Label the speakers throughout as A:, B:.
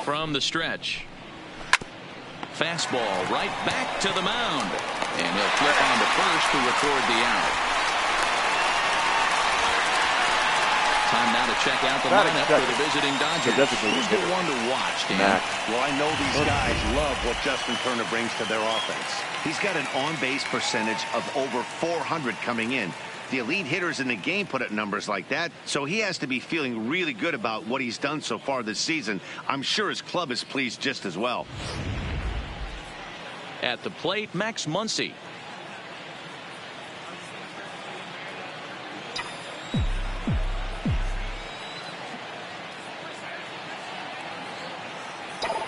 A: from the stretch. Fastball right back to the mound. And he'll flip on to first to record the out. Time now to check out the lineup for the visiting Dodgers. Who's the one to watch, Dan?
B: Well, I know these guys love what Justin Turner brings to their offense. He's got an on-base percentage of over 400 coming in. The elite hitters in the game put up numbers like that, so he has to be feeling really good about what he's done so far this season. I'm sure his club is pleased just as well.
A: At the plate, Max Muncy.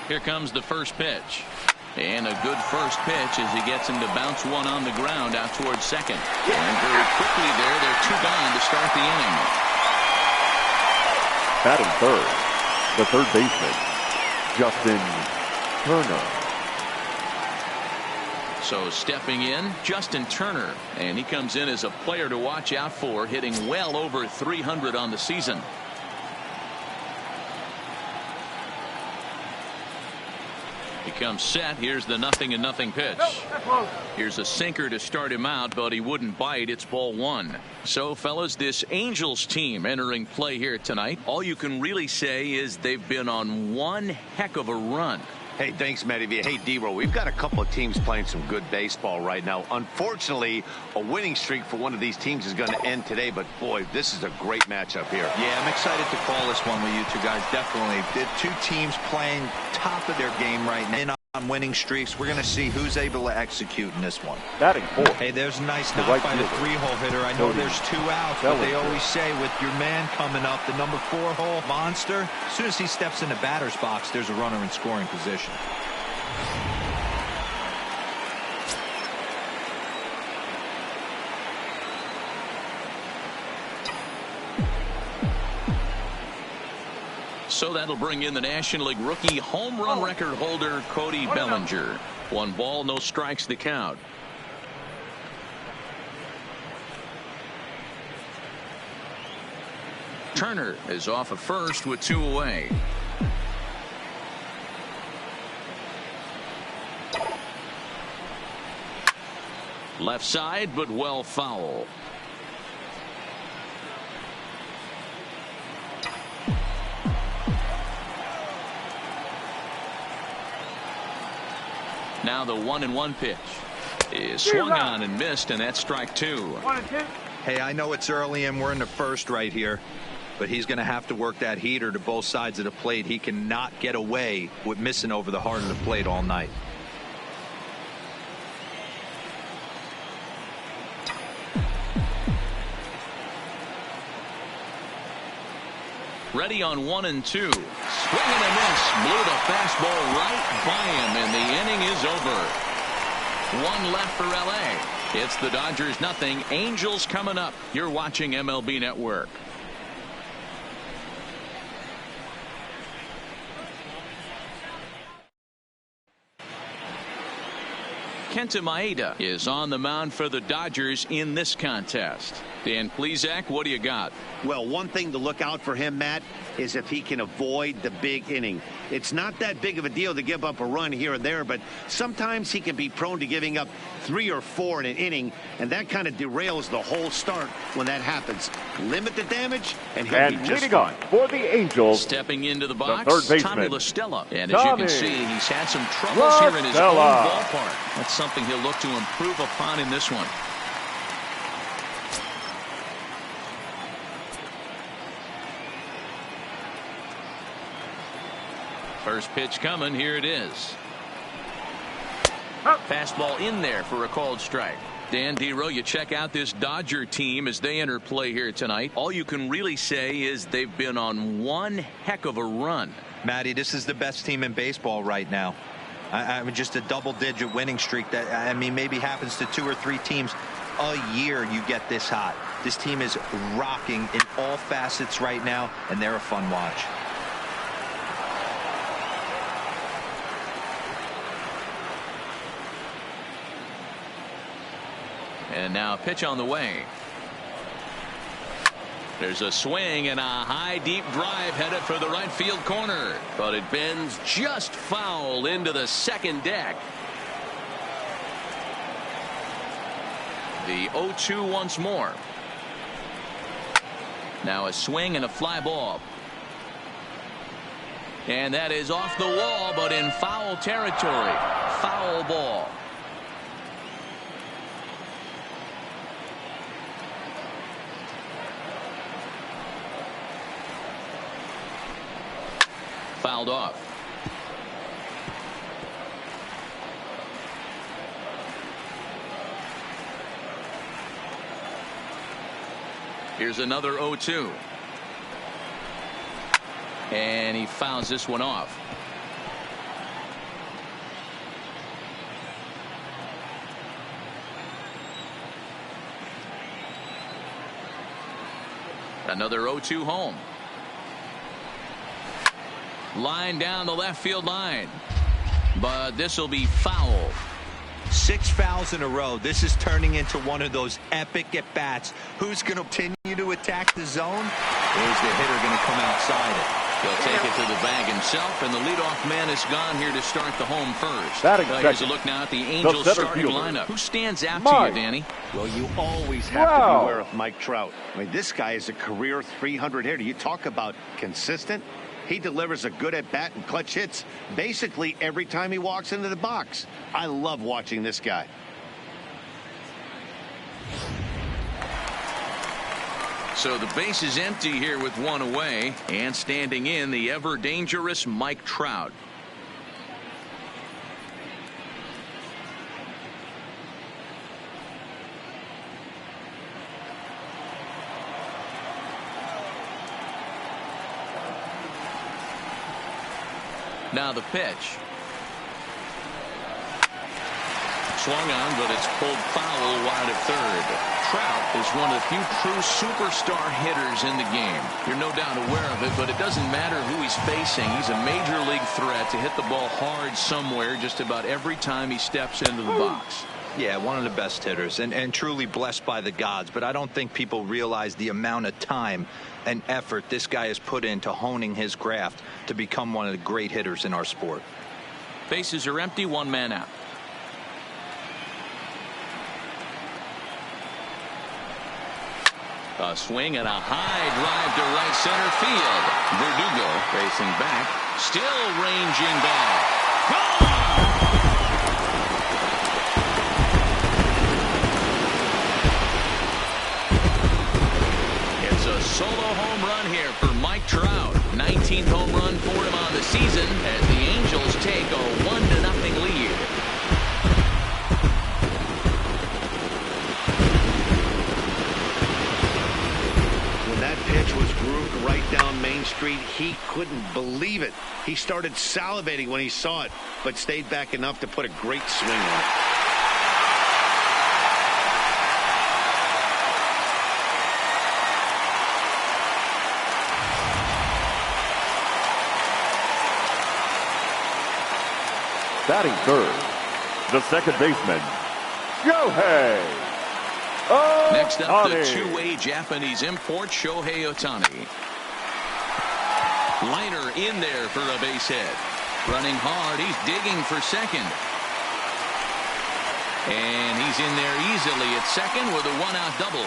A: Here comes the first pitch. And a good first pitch as he gets him to bounce one on the ground out towards second. And very quickly they're two gone to start the inning.
C: Batting third, the third baseman, Justin Turner.
A: So stepping in, Justin Turner. And he comes in as a player to watch out for, hitting well over 300 on the season. He comes set. Here's the 0-0 pitch. Here's a sinker to start him out, but he wouldn't bite. It's ball one. So, fellas, this Angels team entering play here tonight, all you can really say is they've been on one heck of a run.
B: Hey, thanks, Matty V. Hey, D-Row, we've got a couple of teams playing some good baseball right now. Unfortunately, a winning streak for one of these teams is going to end today, but boy, this is a great matchup here.
D: Yeah, I'm excited to call this one with you two guys. Definitely. The two teams playing top of their game right now on winning streaks. We're going to see who's able to execute in this one.
C: Batting fourth.
D: Hey, there's a nice knock by the 3-hole hitter. I know there's 2 outs, but they always say with your man coming up, the number 4-hole monster, as soon as he steps in the batter's box, there's a runner in scoring position.
A: So that'll bring in the National League rookie home run record holder Cody Bellinger. 1 ball, no strikes, the count. Turner is off at first with 2 away. Left side, but well foul. Now the 1-1 pitch is swung on and missed, and that's strike 2.
D: Hey, I know it's early and we're in the first right here, but he's going to have to work that heater to both sides of the plate. He cannot get away with missing over the heart of the plate all night.
A: Ready on 1 and 2. Swing and a miss. Blew the fastball right by him, and the inning is over. 1 left for LA. It's the Dodgers 0. Angels coming up. You're watching MLB Network. Kenta Maeda is on the mound for the Dodgers in this contest. Dan Plesac, what do you got?
B: Well, one thing to look out for him, Matt, is if he can avoid the big inning. It's not that big of a deal to give up a run here and there, but sometimes he can be prone to giving up 3 or 4 in an inning, and that kind of derails the whole start when that happens. Limit the damage, and he'll be just fine.
C: For the Angels,
A: stepping into the box,
C: the third baseman,
A: Tommy La Stella. And as you can see, he's had some troubles here in his own ballpark. That's something he'll look to improve upon in this one. First pitch coming. Here it is. Fastball in there for a called strike. Dan D-Row, you check out this Dodger team as they enter play here tonight. All you can really say is they've been on one heck of a run.
D: Matty, this is the best team in baseball right now. I mean, just a double-digit winning streak that, I mean, maybe happens to 2 or 3 teams a year. You get this hot. This team is rocking in all facets right now, and they're a fun watch. And now a pitch on the way.
A: There's a swing and a high deep drive headed for the right field corner, but it bends just foul into the second deck. The 0-2 once more. Now a swing and a fly ball. And that is off the wall, but in foul territory. Foul ball. Fouled off. Here's another 0-2. And he fouls this one off. Another 0-2 home. Line down the left field line. But this will be foul.
D: 6 fouls in a row. This is turning into one of those epic at-bats. Who's going to continue to attack the zone? Is the hitter going to come outside it?
A: He'll take it to the bag himself, and the leadoff man is gone here to start the home first. Here's a look now at the Angels starting lineup. Who stands out to you, Danny?
B: Well, you always have to beware of Mike Trout. I mean, this guy is a career 300 hitter. You talk about consistent. He delivers a good at-bat and clutch hits basically every time he walks into the box. I love watching this guy.
A: So the base is empty here with one away, and standing in the ever dangerous Mike Trout. Now the pitch. Swung on, but it's pulled foul wide of third. Trout is one of the few true superstar hitters in the game. You're no doubt aware of it, but it doesn't matter who he's facing. He's a major league threat to hit the ball hard somewhere just about every time he steps into the box.
D: Yeah, one of the best hitters and truly blessed by the gods. But I don't think people realize the amount of time and effort this guy has put into honing his craft to become one of the great hitters in our sport.
A: Bases are empty, one man out. A swing and a high drive to right center field. Verdugo facing back, still ranging back. Gone! It's a solo home run here for Mike Trout. 19th home run for him on the season as the Angels take a 1-0 lead.
B: Pitch was grooved right down Main Street. He couldn't believe it. He started salivating when he saw it, but stayed back enough to put a great swing on it.
C: Batting third, the second baseman, Shohei.
A: Next up, the two-way Japanese import, Shohei Ohtani. Liner in there for a base hit. Running hard, he's digging for second. And he's in there easily at second with a one-out double.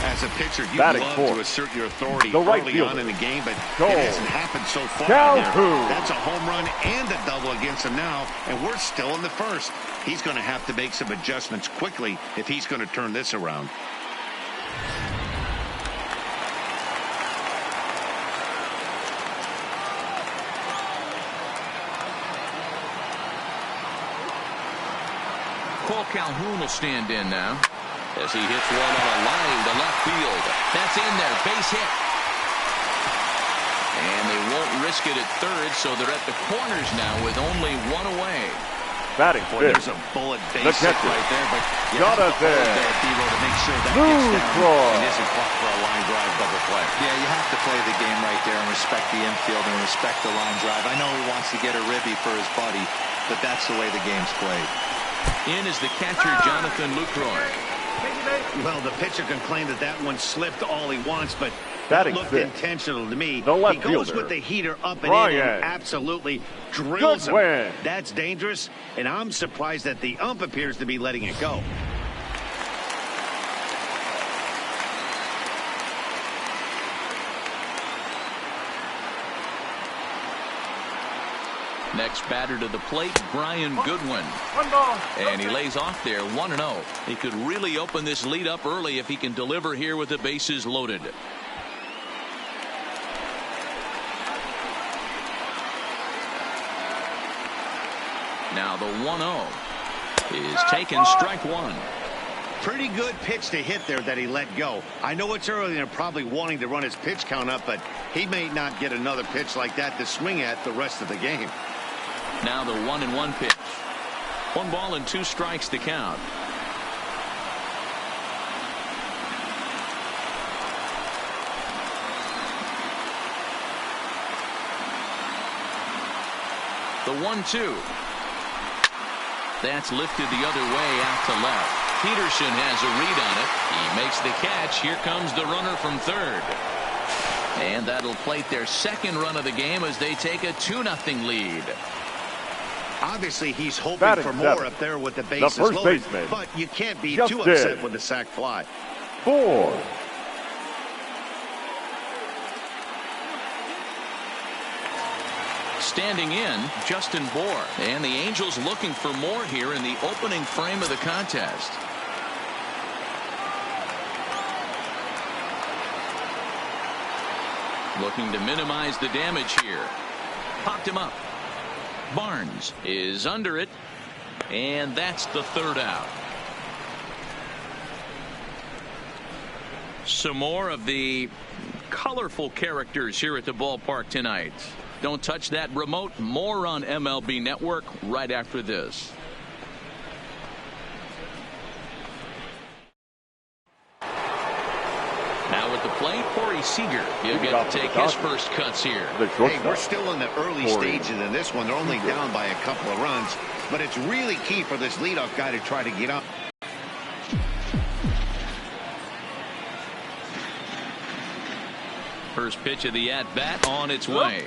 B: As a pitcher, you'd love to assert your authority early on in the game, but it hasn't happened so far. That's a home run and a double against him now, and we're still in the first. He's going to have to make some adjustments quickly if he's going to turn this around.
A: Cole Calhoun will stand in now as he hits one on a line to left field. That's in there, base hit. And they won't risk it at third, so they're at the corners now with only one away.
C: Batting fifth.
B: There's a bullet base hit right there, but you have to hold there, Dero, to make sure that gets down and isn't caught for a line drive double play.
D: Yeah, you have to play the game right there and respect the infield and respect the line drive. I know he wants to get a ribby for his buddy, but that's the way the game's played.
A: In is the catcher, Jonathan Lucroy.
B: Well, the pitcher can claim that that one slipped all he wants, but
C: Batting
B: that looked
C: six.
B: intentional to me.
C: The left
B: He goes
C: fielder,
B: with the heater up and in
C: Ryan.
B: and absolutely drills him.
C: Goodwin.
B: That's dangerous, and I'm surprised that the ump appears to be letting it go.
A: Next batter to the plate, Brian Goodwin. And he lays off there 1-0. He could really open this lead up early if he can deliver here with the bases loaded. Now the 1-0 is taken, strike one.
B: Pretty good pitch to hit there that he let go. I know it's early and they're probably wanting to run his pitch count up, but he may not get another pitch like that to swing at the rest of the game.
A: Now the 1-1 pitch. 1 ball and 2 strikes to count. The 1-2. That's lifted the other way out to left. Peterson has a read on it. He makes the catch. Here comes the runner from third. And that'll plate their second run of the game as they take a 2-0 lead.
B: Obviously, he's hoping
C: Batting
B: for more
C: seven.
B: up there with the
C: The
B: bases
C: first
B: loaded,
C: baseman,
B: but you can't be
C: Justin.
B: too upset with the sac fly.
C: 4.
A: Standing in, Justin Bohr. And the Angels looking for more here in the opening frame of the contest. Looking to minimize the damage here. Popped him up. Barnes is under it. And that's the third out. Some more of the colorful characters here at the ballpark tonight. Don't touch that remote. More on MLB Network right after this. Now at the plate, Corey Seager. He'll get to take his first cuts here.
B: Hey, we're still in the early stages in this one. They're only down by a couple of runs, but it's really key for this leadoff guy to try to get up.
A: First pitch of the at-bat on its way.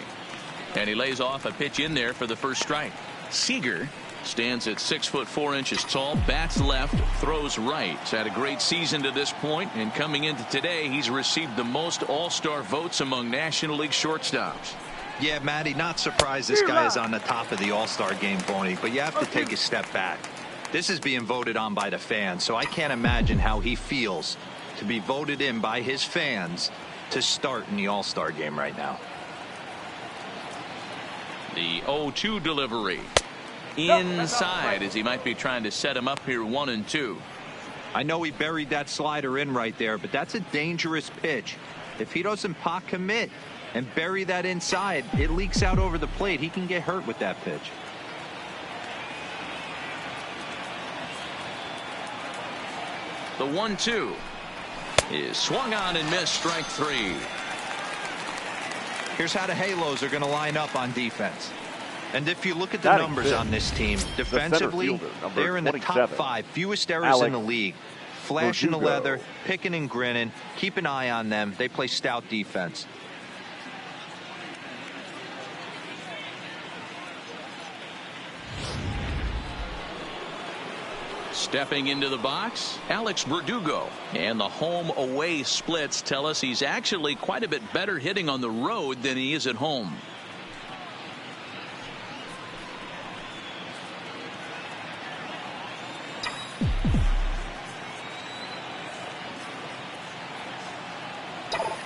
A: And he lays off a pitch in there for the first strike. Seager stands at 6'4" tall, bats left, throws right. He's had a great season to this point, and coming into today, he's received the most all-star votes among National League shortstops.
D: Yeah, Matty, not surprised this guy is on the top of the all-star game, Boney, but you have to take a step back. This is being voted on by the fans, so I can't imagine how he feels to be voted in by his fans to start in the all-star game right now.
A: The 0-2 delivery inside as he might be trying to set him up here 1-2.
D: I know he buried that slider in right there, but that's a dangerous pitch. If he doesn't pot commit and bury that inside, it leaks out over the plate. He can get hurt with that pitch.
A: The 1-2 is swung on and missed, strike 3.
D: Here's how the Halos are going to line up on defense. And if you look at the numbers on this team, defensively, they're in the top 5. Fewest errors in the league. Flash in the leather, picking and grinning. Keep an eye on them. They play stout defense.
A: Stepping into the box, Alex Verdugo. And the home-away splits tell us he's actually quite a bit better hitting on the road than he is at home.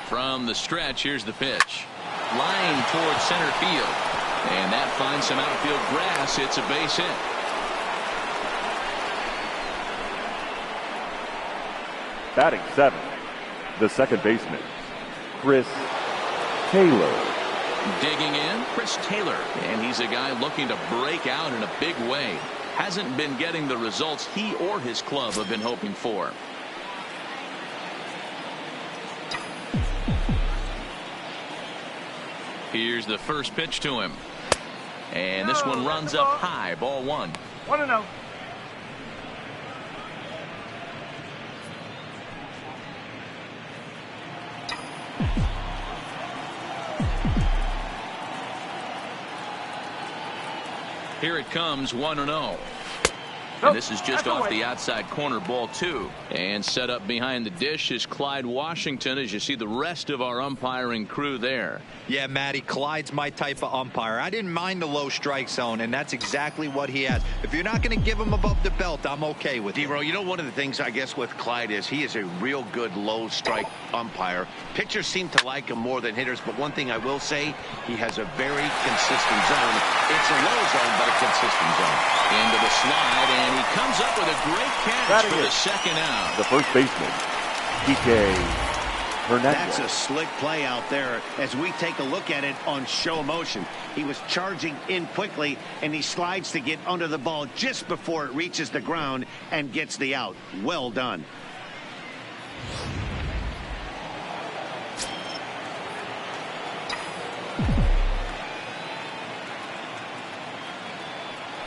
A: From the stretch, here's the pitch. Line towards center field. And that finds some outfield grass. It's a base hit.
C: Batting 7, the second baseman, Chris Taylor.
A: Digging in, Chris Taylor. And he's a guy looking to break out in a big way. Hasn't been getting the results he or his club have been hoping for. Here's the first pitch to him. And this one runs up high, ball 1.
E: 1-0.
A: Here it comes, 1-0. And this is just off the outside corner, ball 2. And set up behind the dish is Clyde Washington, as you see the rest of our umpiring crew there.
D: Yeah, Matty, Clyde's my type of umpire. I didn't mind the low strike zone, and that's exactly what he has. If you're not going to give him above the belt, I'm okay with it.
B: D-Row, you know, one of the things I guess with Clyde is he is a real good low strike umpire. Pitchers seem to like him more than hitters, but one thing I will say, he has a very consistent zone. It's a low zone, but a consistent zone.
A: Into the slide, and he comes up with a great catch for the second out.
C: The first baseman, Kike Hernandez.
B: That's a slick play out there as we take a look at it on show motion. He was charging in quickly, and he slides to get under the ball just before it reaches the ground and gets the out. Well done.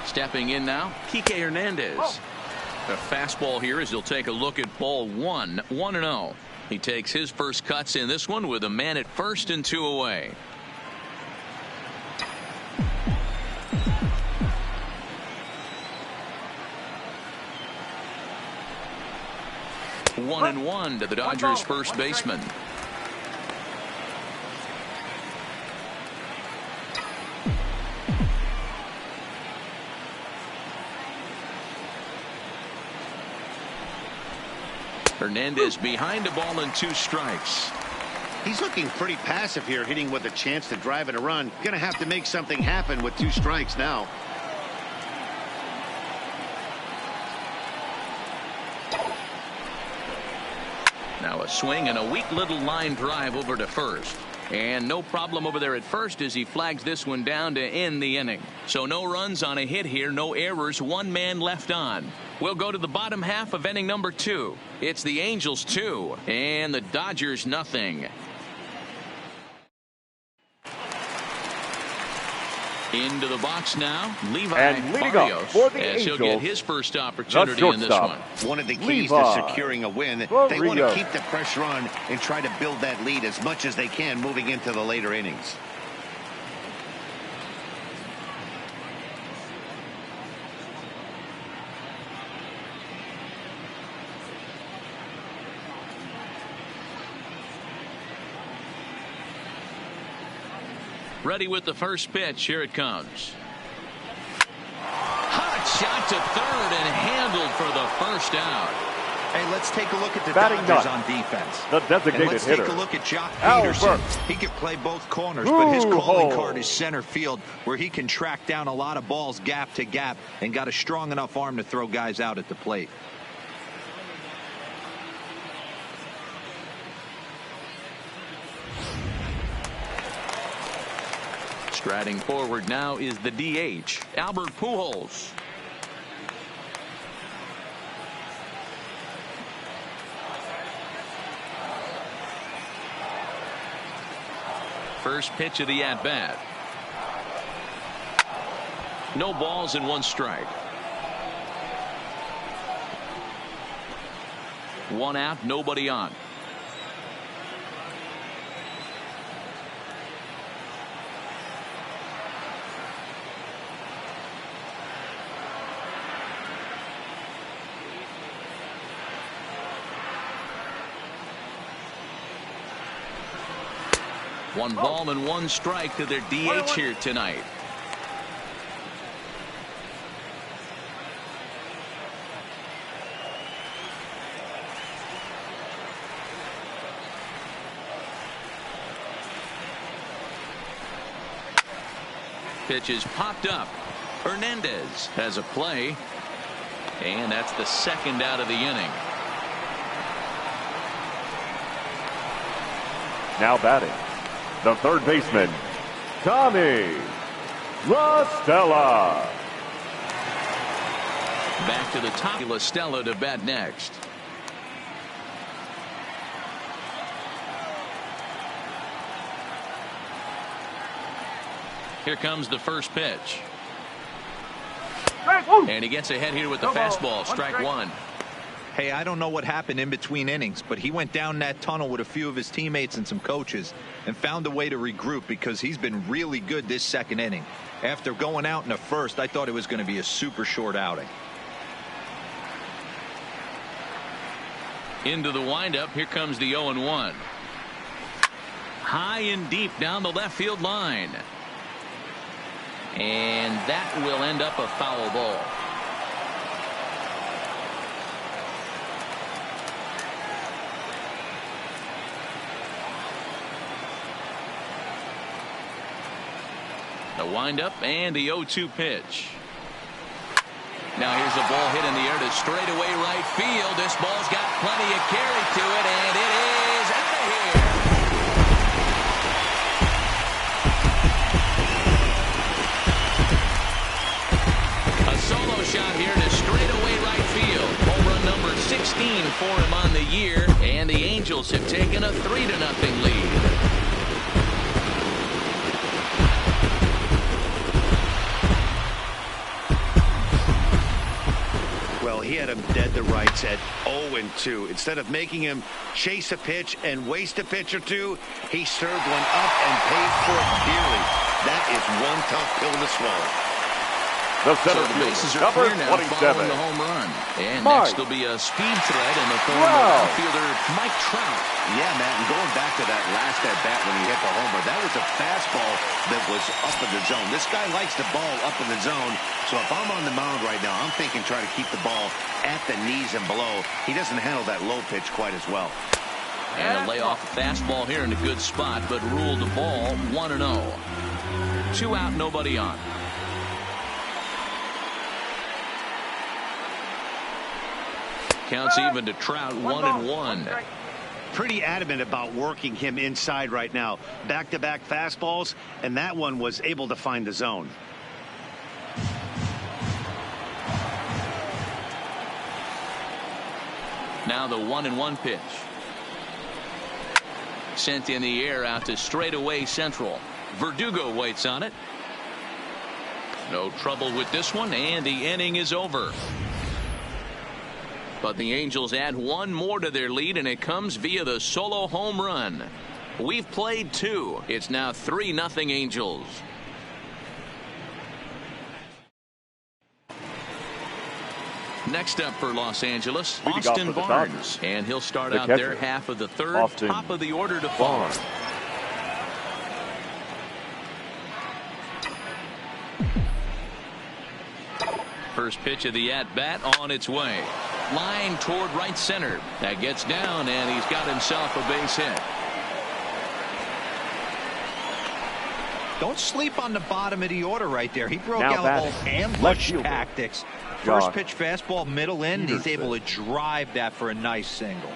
A: Stepping in now, Kike Hernandez. A fastball here as he'll take a look at ball 1, 1-0. He takes his first cuts in this one with a man at first and 2 away. One and one to the Dodgers first baseman. Hernandez behind a ball and 2 strikes.
B: He's looking pretty passive here, hitting with a chance to drive in a run. Going to have to make something happen with 2 strikes now.
A: Now a swing and a weak little line drive over to first. And no problem over there at first as he flags this one down to end the inning. So no runs on a hit here, no errors, 1 man left on. We'll go to the bottom half of inning number 2. It's the Angels 2 and the Dodgers nothing. Into the box now, Levi
C: and leading
A: Barrios,
C: up for the
A: as
C: Angels,
A: he'll get his first opportunity in this one.
B: One of the keys
C: Levi
B: to securing a win, they want to keep the pressure on and try to build that lead as much as they can moving into the later innings.
A: Ready with the first pitch. Here it comes. Hot shot to third and handled for the first out.
D: Hey, let's take a look at the
C: Batting
D: Dodgers
C: nut.
D: on defense.
C: The designated
D: and let's
C: hitter,
D: take a look at Jock
C: Albert.
D: Peterson. He can play both corners, but his calling
C: Ooh.
D: card is center field, where he can track down a lot of balls gap to gap and got a strong enough arm to throw guys out at the plate.
A: Striding forward now is the DH, Albert Pujols. First pitch of the at-bat. No balls and 1 strike. 1 out, nobody on. One ball and 1 strike to their DH here tonight. Pitch is popped up. Hernandez has a play. And that's the second out of the inning.
C: Now batting, the third baseman, Tommy La Stella.
A: Back to the top. La Stella to bat next. Here comes the first pitch. And he gets ahead here with the fastball. Strike 1.
D: Hey, I don't know what happened in between innings, but he went down that tunnel with a few of his teammates and some coaches and found a way to regroup, because he's been really good this second inning. After going out in the first, I thought it was going to be a super short outing.
A: Into the windup. Here comes the 0-1. High and deep down the left field line. And that will end up a foul ball. The windup and the 0-2 pitch. Now here's a ball hit in the air to straightaway right field. This ball's got plenty of carry to it, and it is out of here. A solo shot here to straightaway right field. Home run number 16 for him on the year, and the Angels have taken a 3-0 lead.
B: He had him dead to rights at 0-2. Instead of making him chase a pitch and waste a pitch or two, he served one up and paid for it dearly. That is one tough pill to swallow.
C: The center
A: so the bases are
C: number
A: clear now
C: 27.
A: following the home run. And next will be a speed threat in the form of outfielder Mike Trout.
B: Yeah, Matt, and going back to that last at-bat when he hit the homer, that was a fastball that was up in the zone. This guy likes the ball up in the zone, so if I'm on the mound right now, I'm thinking try to keep the ball at the knees and below. He doesn't handle that low pitch quite as well.
A: And a layoff fastball here in a good spot, but ruled the ball 1-0. 2 out, nobody on. Counts even to Trout, 1-1.
B: Pretty adamant about working him inside right now. Back-to-back fastballs, and that one was able to find the zone.
A: Now the 1-1 pitch. Sent in the air out to straightaway central. Verdugo waits on it. No trouble with this one, and the inning is over. But the Angels add one more to their lead, and it comes via the solo home run. We've played 2. It's now 3-0 Angels. Next up for Los Angeles, Austin Barnes. And he'll start out their half of the third. Top of the order to follow. First pitch of the at-bat on its way. Line toward right center. That gets down, and he's got himself a base hit.
D: Don't sleep on the bottom of the order right there. He broke out all ambush tactics. First pitch fastball, middle in. He's able to drive that for a nice single.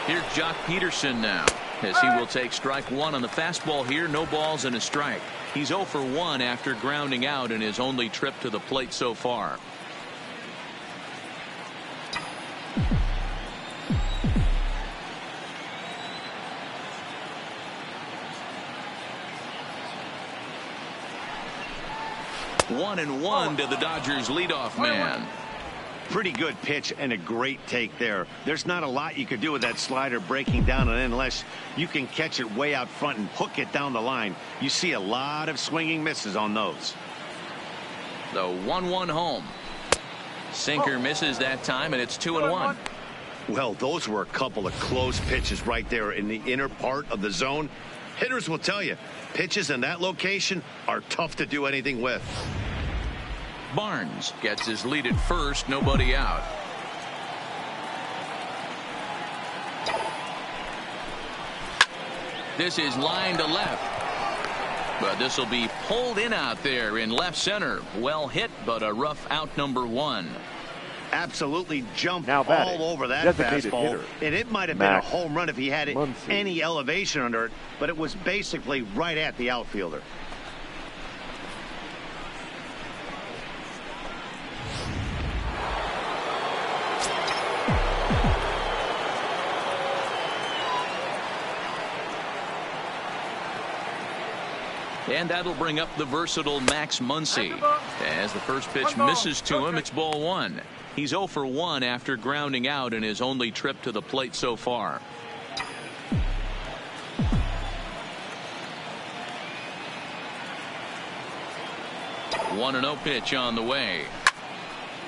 A: Here's Jock Peterson now, as he will take strike 1 on the fastball here. No balls and a strike. He's 0 for 1 after grounding out in his only trip to the plate so far. One and one to the Dodgers leadoff man.
B: Pretty good pitch and a great take there. There's not a lot you could do with that slider breaking down and in unless you can catch it way out front and hook it down the line. You see a lot of swinging misses on those.
A: The 1-1 home. Sinker misses that time, and it's 2-1.
B: Well, those were a couple of close pitches right there in the inner part of the zone. Hitters will tell you, pitches in that location are tough to do anything with.
A: Barnes gets his lead at first, nobody out. This is line to left. But this will be pulled in out there in left center. Well hit, but a rough out, number 1.
B: Absolutely jumped all over that fastball. And it might have been a home run if he had any elevation under it, but it was basically right at the outfielder.
A: And that'll bring up the versatile Max Muncy. As the first pitch misses to him, it's ball one. He's 0 for 1 after grounding out in his only trip to the plate so far. One and 0 pitch on the way.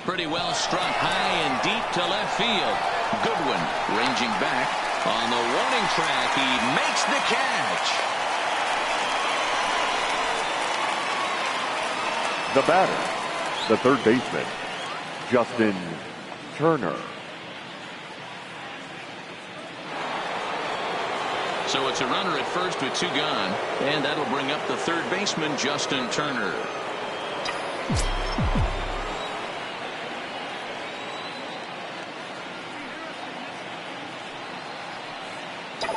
A: Pretty well struck high and deep to left field. Goodwin ranging back on the warning track. He makes the catch.
C: The batter, the third baseman, Justin Turner.
A: So it's a runner at first with 2 gone, and that'll bring up the third baseman, Justin Turner.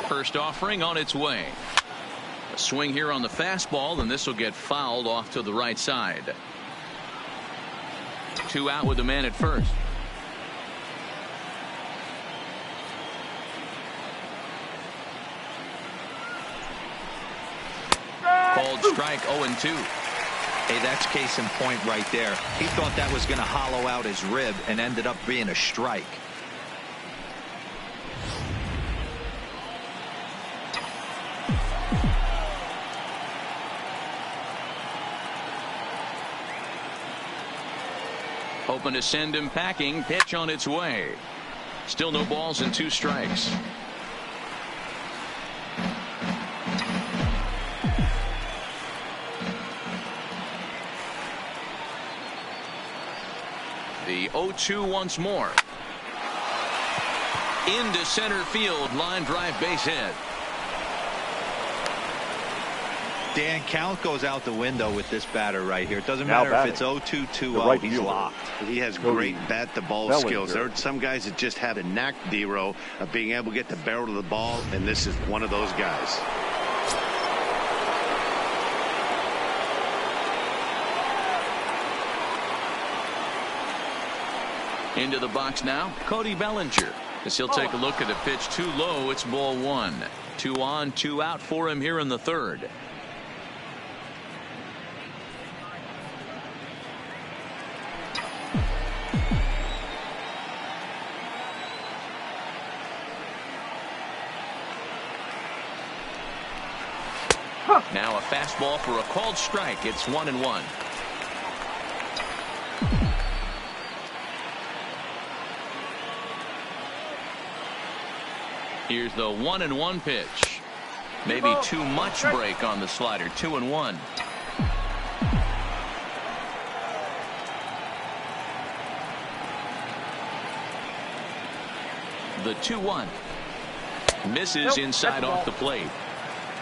A: First offering on its way. A swing here on the fastball, and this will get fouled off to the right side. 2 out with the man at first. Called strike 0-2.
D: Hey, that's case in point right there. He thought that was going to hollow out his rib and ended up being a strike.
A: Hoping to send him packing. Pitch on its way. Still no balls and 2 strikes. The 0-2 once more. Into center field. Line drive base hit.
D: Dan, count goes out the window with this batter right here. It doesn't matter if it's 0-2, 2-0. He's locked.
B: He has great bat-to-ball skills. There are some guys that just have a knack, D-Row, of being able to get the barrel of the ball, and this is one of those guys.
A: Into the box now, Cody Bellinger. As he'll take a look at a pitch too low, it's ball 1. 2 on, 2 out for him here in the third. Now a fastball for a called strike. It's 1-1. Here's the 1-1 pitch. Maybe too much break on the slider. 2-1. The 2-1 misses inside off the plate.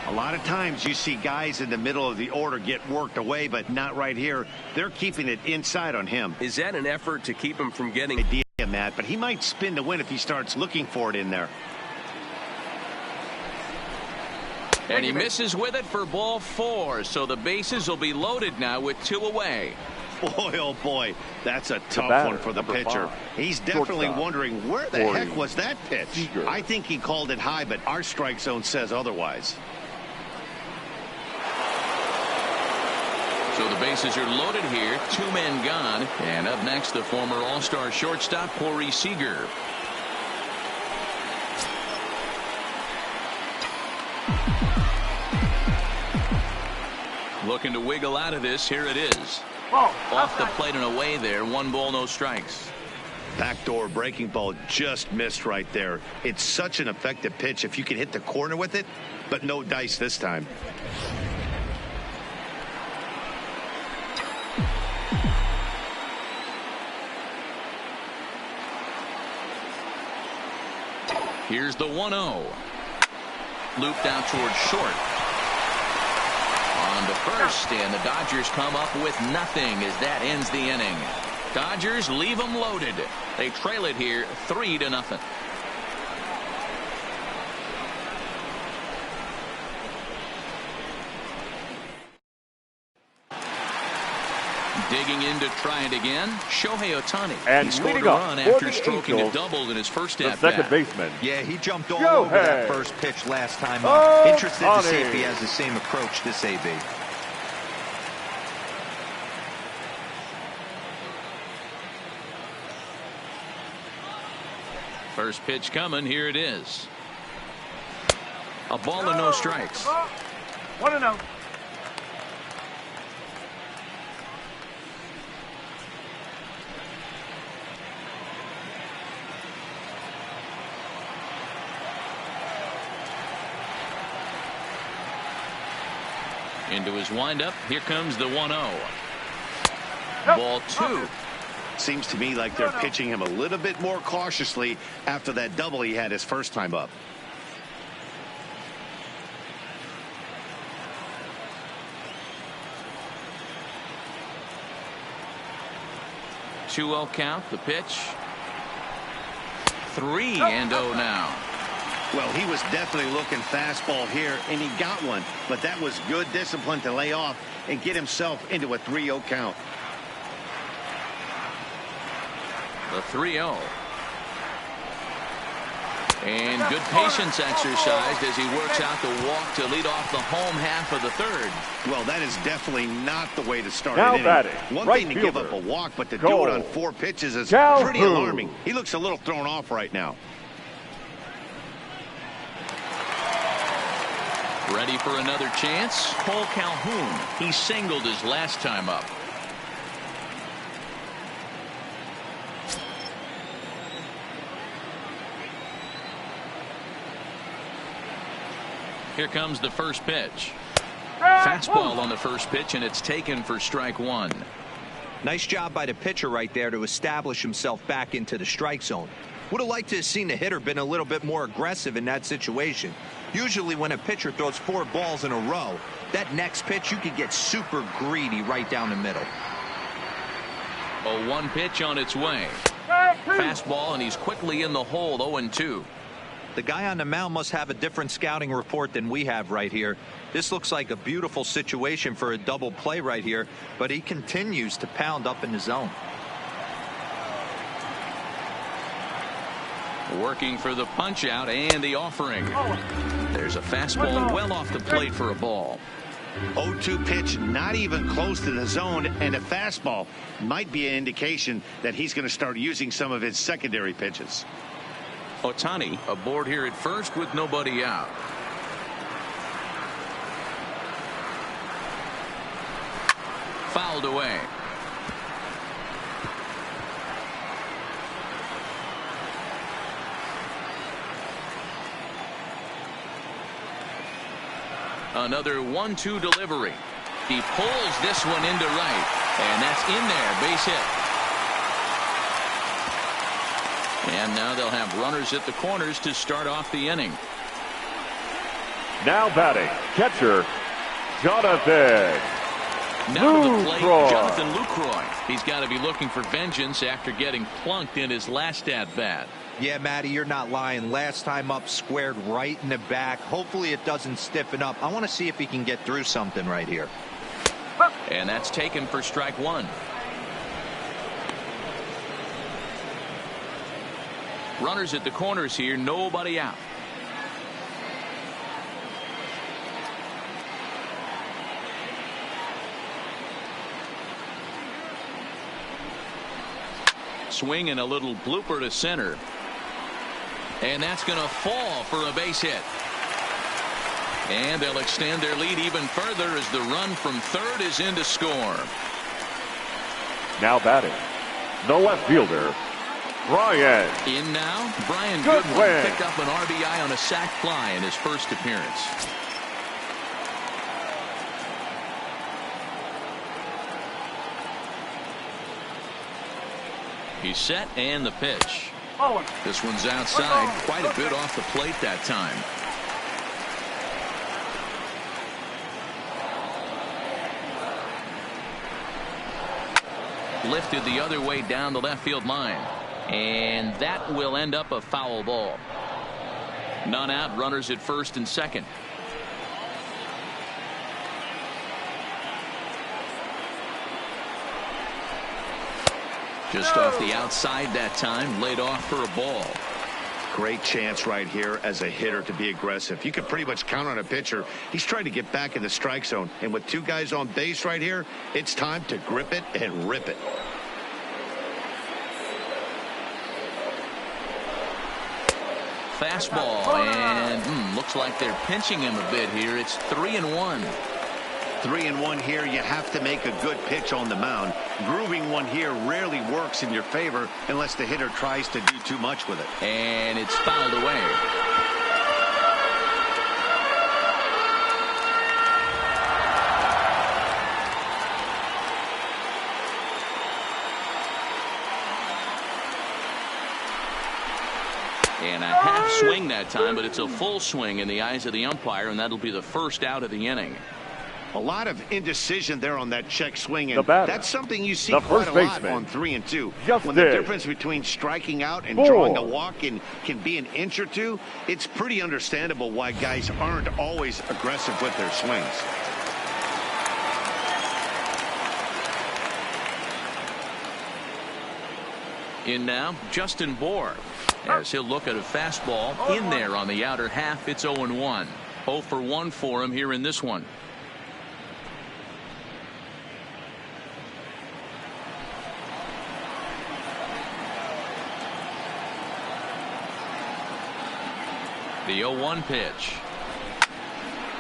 B: A lot of times you see guys in the middle of the order get worked away, but not right here. They're keeping it inside on him.
E: Is that an effort to keep him from getting
B: idea, Matt? But he might spin to win if he starts looking for it in there.
A: And he misses with it for ball 4. So the bases will be loaded now with 2 away.
B: Boy, oh boy, that's a tough one for the pitcher. He's definitely wondering where the heck was that pitch. I think he called it high, but our strike zone says otherwise.
A: So the bases are loaded here. 2 men gone. And up next, the former All-Star shortstop, Corey Seager. Looking to wiggle out of this. Here it is. Off the plate and away there. 1 ball, no strikes.
B: Backdoor breaking ball just missed right there. It's such an effective pitch if you can hit the corner with it, but no dice this time.
A: Here's the 1-0. Looped out towards short. On to first, and the Dodgers come up with nothing as that ends the inning. Dodgers leave them loaded. They trail it here 3-0. Digging in to try it again, Shohei Ohtani.
C: And
A: he scored a run after stroking a double in his first at-bat.
C: Second baseman.
D: Yeah, he jumped all over that first pitch last time up. Interested to see if he has the same approach this AB.
A: First pitch coming. Here it is. A ball and no strikes.
C: 1-0.
A: Into his windup. Here comes the 1-0. Ball 2.
B: Seems to me like they're pitching him a little bit more cautiously after that double he had his first time up.
A: 2-0 count. The pitch. 3-0 now.
B: Well, he was definitely looking fastball here, and he got one. But that was good discipline to lay off and get himself into a 3-0 count.
A: The 3-0. And good patience exercised as he works out the walk to lead off the home half of the third.
B: Well, that is definitely not the way to start
C: Now
B: an inning.
C: batting,
B: One
C: right
B: thing to give
C: fielder.
B: up a walk, but to do
C: Go.
B: it on 4 pitches is
C: Calhoun.
B: pretty alarming. He looks a little thrown off right now.
A: Ready for another chance? Paul Calhoun. He singled his last time up. Here comes the first pitch. Fastball on the first pitch, and it's taken for strike 1.
D: Nice job by the pitcher right there to establish himself back into the strike zone. Would have liked to have seen the hitter been a little bit more aggressive in that situation. Usually when a pitcher throws 4 balls in a row, that next pitch you could get super greedy right down the middle.
A: A 1 pitch on its way. Fastball, and he's quickly in the hole. 0-2.
D: The guy on the mound must have a different scouting report than we have right here. This looks like a beautiful situation for a double play right here, but he continues to pound up in the zone.
A: Working for the punch out and the offering. There's a fastball well off the plate for a ball.
B: 0-2 pitch, not even close to the zone, and a fastball might be an indication that he's going to start using some of his secondary pitches.
A: Ohtani aboard here at first with nobody out. Fouled away. Another 1-2 delivery. He pulls this one into right, and that's in there. Base hit. And now they'll have runners at the corners to start off the inning.
C: Now batting, catcher, Jonathan
A: Now to the plate,
C: Lucroy.
A: Jonathan Lucroy. He's got to be looking for vengeance after getting plunked in his last at-bat.
D: Yeah, Matty, you're not lying. Last time up, squared right in the back. Hopefully it doesn't stiffen up. I want to see if he can get through something right here.
A: And that's taken for strike 1. Runners at the corners here, nobody out. Swing and a little blooper to center. And that's going to fall for a base hit. And they'll extend their lead even further as the run from third is in to score.
C: Now batting, the left fielder, Brian.
A: In now, Brian
C: Goodwin
A: Goodwin picked up an RBI on a sac fly in his first appearance. He's set, and the pitch. This one's outside, quite a bit off the plate that time. Lifted the other way down the left field line. And that will end up a foul ball. None out, runners at first and second. Just off the outside that time, laid off for a ball.
B: Great chance right here as a hitter to be aggressive. You can pretty much count on a pitcher. He's trying to get back in the strike zone. And with 2 guys on base right here, it's time to grip it and rip it.
A: fastball, and looks like they're pinching him a bit here. It's 3-1.
B: 3-1 here. You have to make a good pitch on the mound. Grooving one here rarely works in your favor unless the hitter tries to do too much with it.
A: And it's fouled away. And a half swing that time, but it's a full swing in the eyes of the umpire, and that'll be the first out of the inning.
B: A lot of indecision there on that check swing, and
C: batter,
B: that's something you see
C: the
B: quite
C: first
B: a lot
C: baseman,
B: on 3 and 2.
C: Just
B: when
C: did.
B: the difference between striking out and
C: 4.
B: drawing a walk can be an inch or two, it's pretty understandable why guys aren't always aggressive with their swings.
A: In now, Justin Bohr, as he'll look at a fastball in there on the outer half. It's 0-1. 0 for 1 for him here in this one. The 0-1 pitch.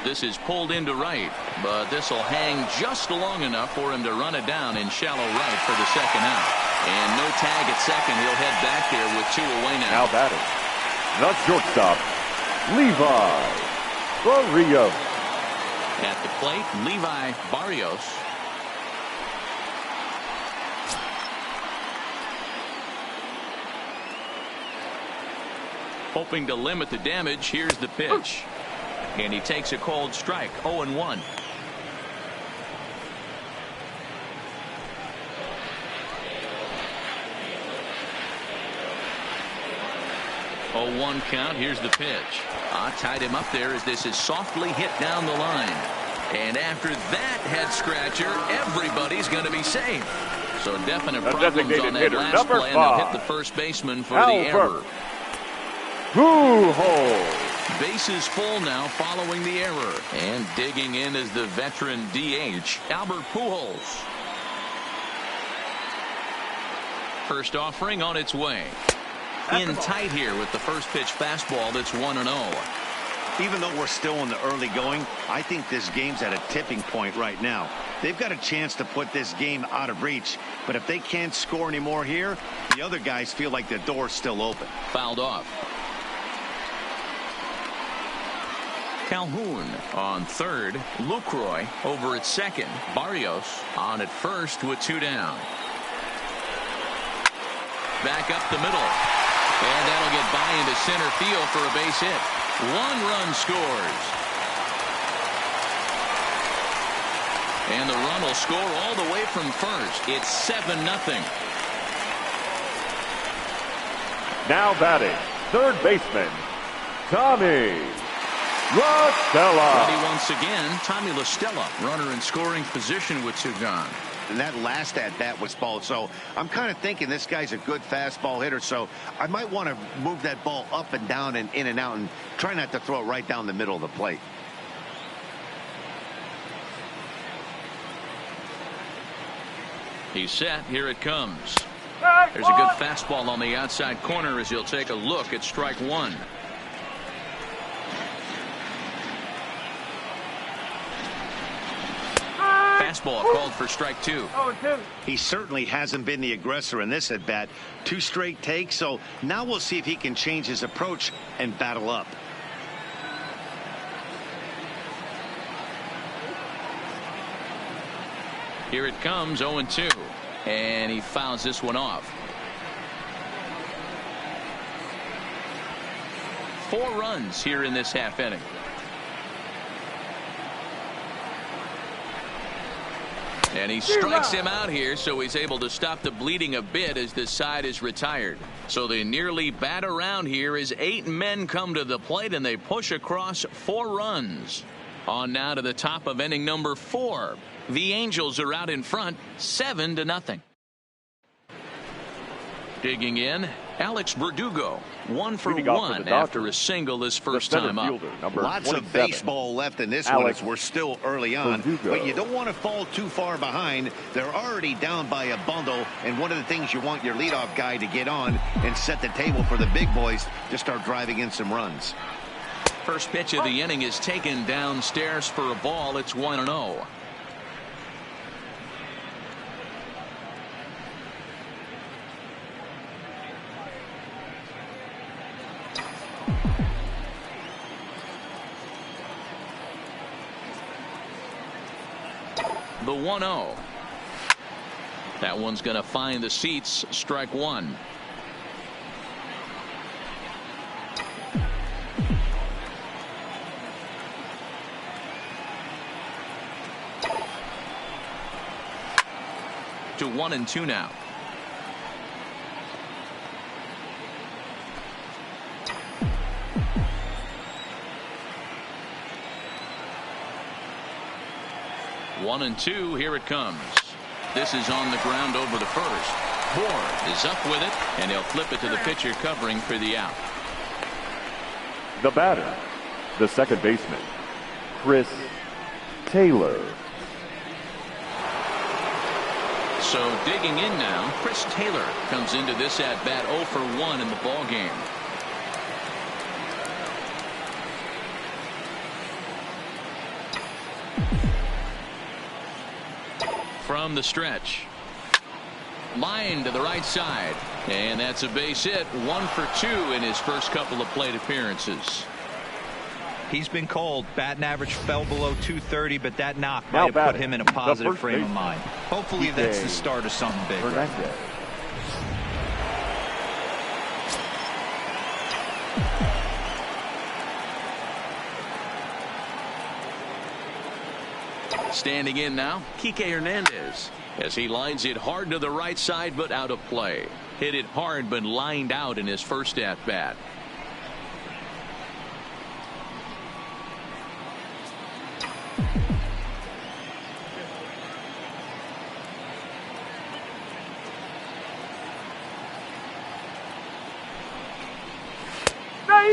A: This is pulled into right, but this will hang just long enough for him to run it down in shallow right for the second out. And no tag at second. He'll head back there with 2 away now.
C: Now batting, the shortstop, Levi Barrios.
A: At the plate, Levi Barrios. Hoping to limit the damage. Here's the pitch. And he takes a cold strike. 0-1. Count. Here's the pitch. Tied him up there as this is softly hit down the line. And after that head scratcher, everybody's going to be safe. So definite problems on that last play, and they'll hit the first baseman for the error.
C: Pujols.
A: Bases full now following the error. And digging in is the veteran DH, Albert Pujols. First offering on its way. In tight here with the first pitch fastball that's 1-0.
B: Even though we're still in the early going, I think this game's at a tipping point right now. They've got a chance to put this game out of reach, but if they can't score anymore here, the other guys feel like the door's still open.
A: Fouled off. Calhoun on third. Lucroy over at second. Barrios on at first with 2 down. Back up the middle. And that'll get by into center field for a base hit. 1 run scores. And the run will score all the way from first. It's 7-0.
C: Now batting, third baseman, Tommy La Stella.
A: Ready once again, Tommy La Stella, runner in scoring position with 2 gone.
B: And that last at bat was ball, so I'm kind of thinking this guy's a good fastball hitter, so I might want to move that ball up and down and in and out and try not to throw it right down the middle of the plate.
A: He's set. Here it comes. There's a good fastball on the outside corner as he'll take a look at strike 1. Fastball called for strike 2.
B: He certainly hasn't been the aggressor in this at bat. 2 straight takes, so now we'll see if he can change his approach and battle up.
A: Here it comes, 0-2. And he fouls this one off. 4 runs here in this half inning. And he strikes him out here, so he's able to stop the bleeding a bit as this side is retired. So they nearly bat around here as 8 men come to the plate, and they push across 4 runs. On now to the top of inning number 4. The Angels are out in front, 7-0. Digging in, Alex Verdugo, 1 for
C: Leading off
A: 1
C: for the
A: after a
C: Dodgers,
A: single his first
C: the center
A: time up.
C: fielder, number
B: Lots of
C: 27,
B: baseball left in this
C: Alex
B: one as we're still early on.
C: Verdugo.
B: But you don't want to fall too far behind. They're already down by a bundle. And one of the things you want your leadoff guy to get on and set the table for the big boys to start driving in some runs.
A: First pitch of the inning is taken downstairs for a ball. It's 1-0. The 1-0. That one's going to find the seats. Strike one. To 1-2 now. One and two. Here it comes. This is on the ground over the first. Bohr is up with it, and he'll flip it to the pitcher covering for the out.
C: The batter, the second baseman, Chris Taylor.
A: So digging in now, Chris Taylor comes into this at bat 0 for 1 in the ball game. From the stretch, line to the right side, and that's a base hit. 1 for 2 in his first couple of plate appearances.
D: He's been cold. Batting average fell below 230, but that knock
C: Now
D: might have put
C: batting,
D: him in a
C: the
D: positive
C: first
D: frame of
C: baseman,
D: mind. Hopefully that's the start of something big.
C: Hernandez.
A: Standing in now, Kike Hernandez, as he lines it hard to the right side but out of play. Hit it hard but lined out in his first at bat.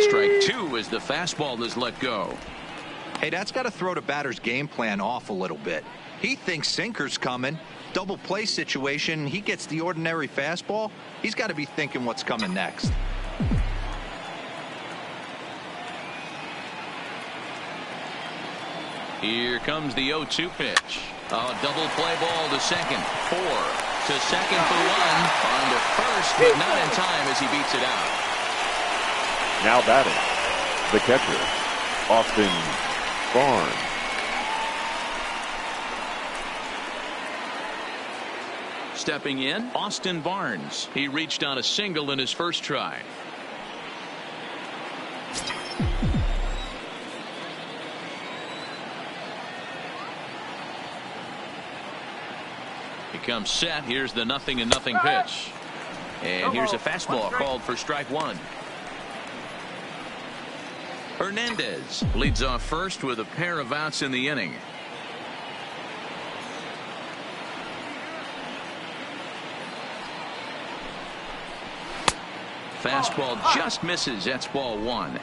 A: Strike two as the fastball is let go.
D: Hey, that's got to throw the batter's game plan off a little bit. He thinks sinker's coming. Double play situation. He gets the ordinary fastball. He's got to be thinking what's coming next.
A: Here comes the 0-2 pitch. A double play ball to second. 4 to second for 1. On to first, but not in time as he beats it out.
C: Now batting, the catcher, Austin Barnes.
A: Stepping in, Austin Barnes. He reached on a single in his first try. He comes set. Here's the 0-0 pitch. And here's a fastball called for strike one. Hernandez leads off first with a pair of outs in the inning. Fastball just misses. That's ball one.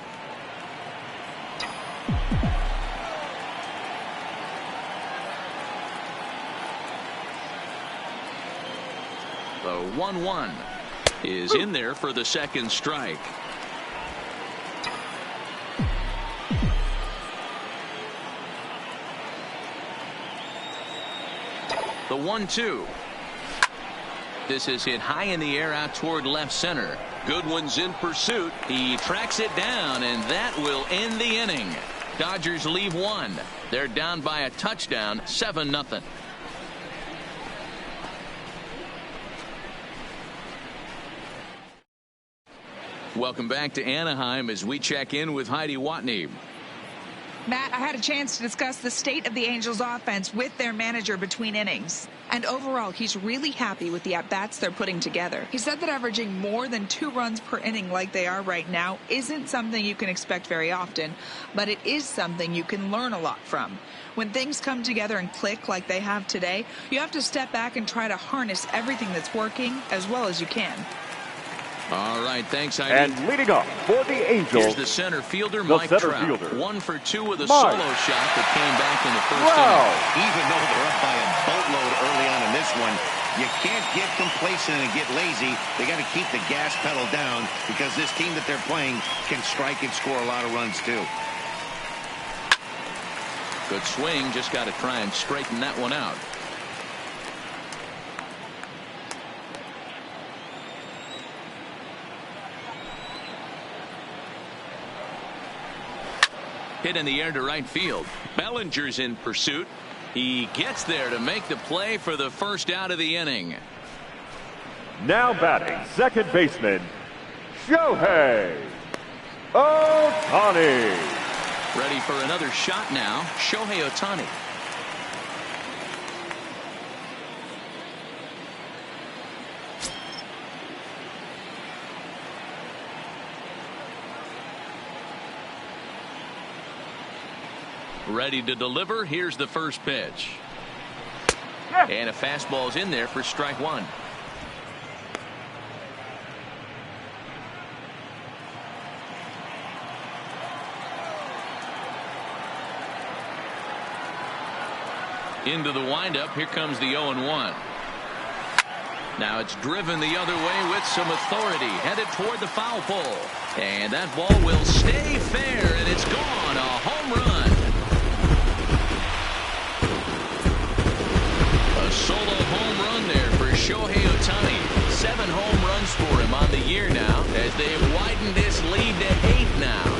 A: The 1-1 is in there for the second strike. The 1-2. This is hit high in the air out toward left center. Goodwin's in pursuit. He tracks it down, and that will end the inning. Dodgers leave one. They're down by a touchdown, 7-0. Welcome back to Anaheim as we check in with Heidi Watney.
F: Matt, I had a chance to discuss the state of the Angels offense with their manager between innings. And overall, he's really happy with the at-bats they're putting together. He said that averaging more than 2 runs per inning like they are right now isn't something you can expect very often, but it is something you can learn a lot from. When things come together and click like they have today, you have to step back and try to harness everything that's working as well as you can.
A: All right, thanks, Heidi.
C: And leading off for the Angels,
A: here's the center fielder, Mike Trout. 1 for 2 with a solo shot that came back in the first inning.
B: Even though they're up by a boatload early on in this one, you can't get complacent and get lazy. They got to keep the gas pedal down because this team that they're playing can strike and score a lot of runs too.
A: Good swing, just got to try and straighten that one out. Hit in the air to right field. Bellinger's in pursuit. He gets there to make the play for the first out of the inning.
C: Now batting, second baseman, Shohei Ohtani.
A: Ready for another shot now, Shohei Ohtani. Ready to deliver. Here's the first pitch. And a fastball's in there for strike 1. Into the windup. Here comes the 0-1. Now it's driven the other way with some authority. Headed toward the foul pole. And that ball will stay fair, and it's gone. A home run. A solo home run there for Shohei Ohtani. 7 home runs for him on the year now, as they've widened this lead to 8 now.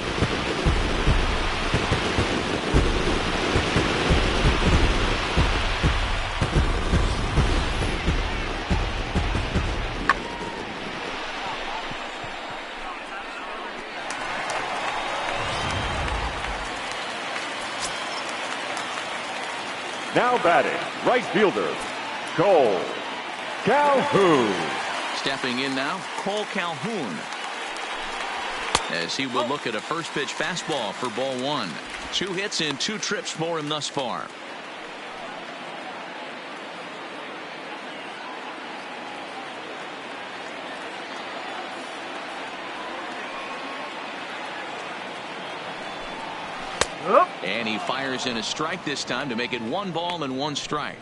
C: Now batting, right fielder, Cole Calhoun.
A: Stepping in now, Cole Calhoun. As he will look at a first pitch fastball for ball 1. 2 hits and 2 trips for him thus far. And he fires in a strike this time to make it 1 ball and 1 strike.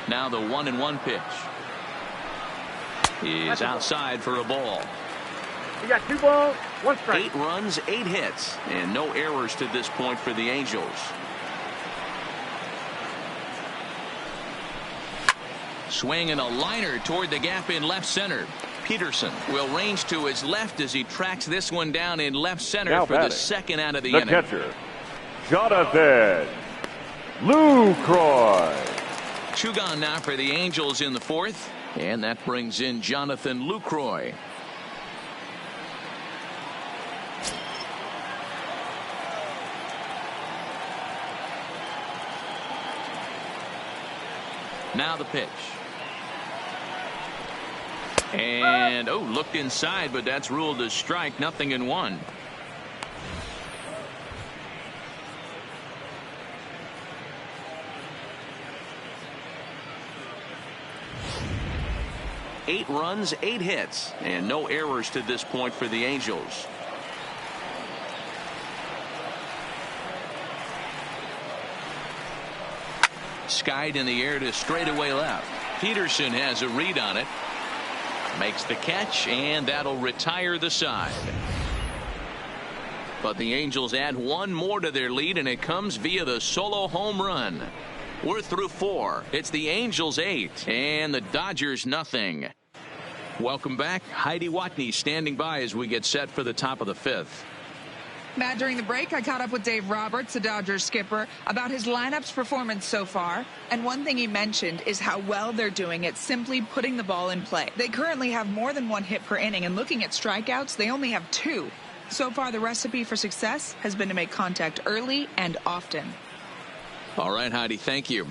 A: Now the 1-1 pitch is outside for a ball.
C: You got 2 balls, 1 strike.
A: 8 runs, 8 hits, and no errors to this point for the Angels. Swing and a liner toward the gap in left center. Peterson will range to his left as he tracks this one down in left center
C: now
A: for the second out of the inning.
C: The catcher, Jonathan Lucroy.
A: 2 gone now for the Angels in the 4th, and that brings in Jonathan Lucroy. Now the pitch. And looked inside, but that's ruled a strike. 0-1. Eight runs, 8 hits, and no errors to this point for the Angels. Skied in the air to straightaway left. Peterson has a read on it. Makes the catch, and that'll retire the side. But the Angels add 1 more to their lead, and it comes via the solo home run. We're through 4. It's the Angels 8 and the Dodgers 0. Welcome back. Heidi Watney standing by as we get set for the top of the 5th.
F: Matt, during the break, I caught up with Dave Roberts, the Dodgers skipper, about his lineup's performance so far. And one thing he mentioned is how well they're doing at simply putting the ball in play. They currently have more than 1 hit per inning, and looking at strikeouts, they only have 2. So far, the recipe for success has been to make contact early and often.
A: All right, Heidi, thank you.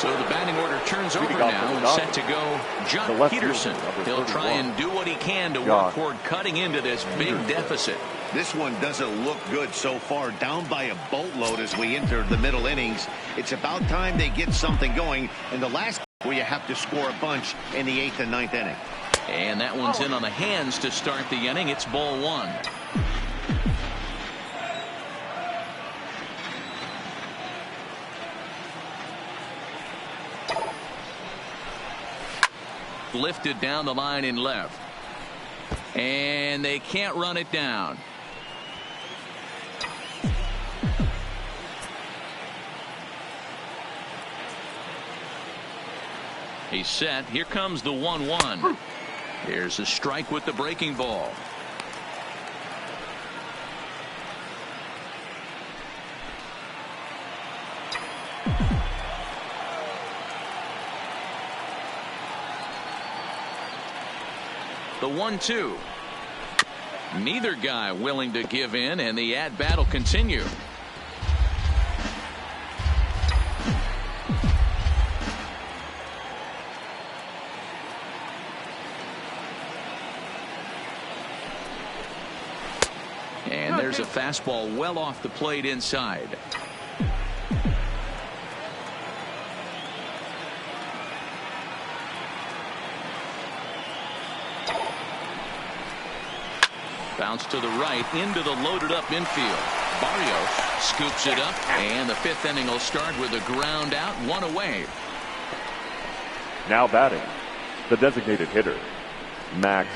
A: So the batting order turns over now and set to go Jock Peterson. He'll try and do what he can to work toward cutting into this big deficit.
B: This one doesn't look good so far, down by a boatload as we enter the middle innings. It's about time they get something going in the last where you have to score a bunch in the 8th and 9th inning.
A: And that one's in on the hands to start the inning. It's ball one. Lifted down the line in left. And they can't run it down. He's set. Here comes the 1-1. Here's a strike with the breaking ball. The 1-2. Neither guy willing to give in, and the at-bat will continue. And there's a fastball well off the plate inside. Bounce to the right into the loaded up infield. Barrios scoops it up, and the 5th inning will start with a ground out, 1 away.
C: Now batting, the designated hitter, Max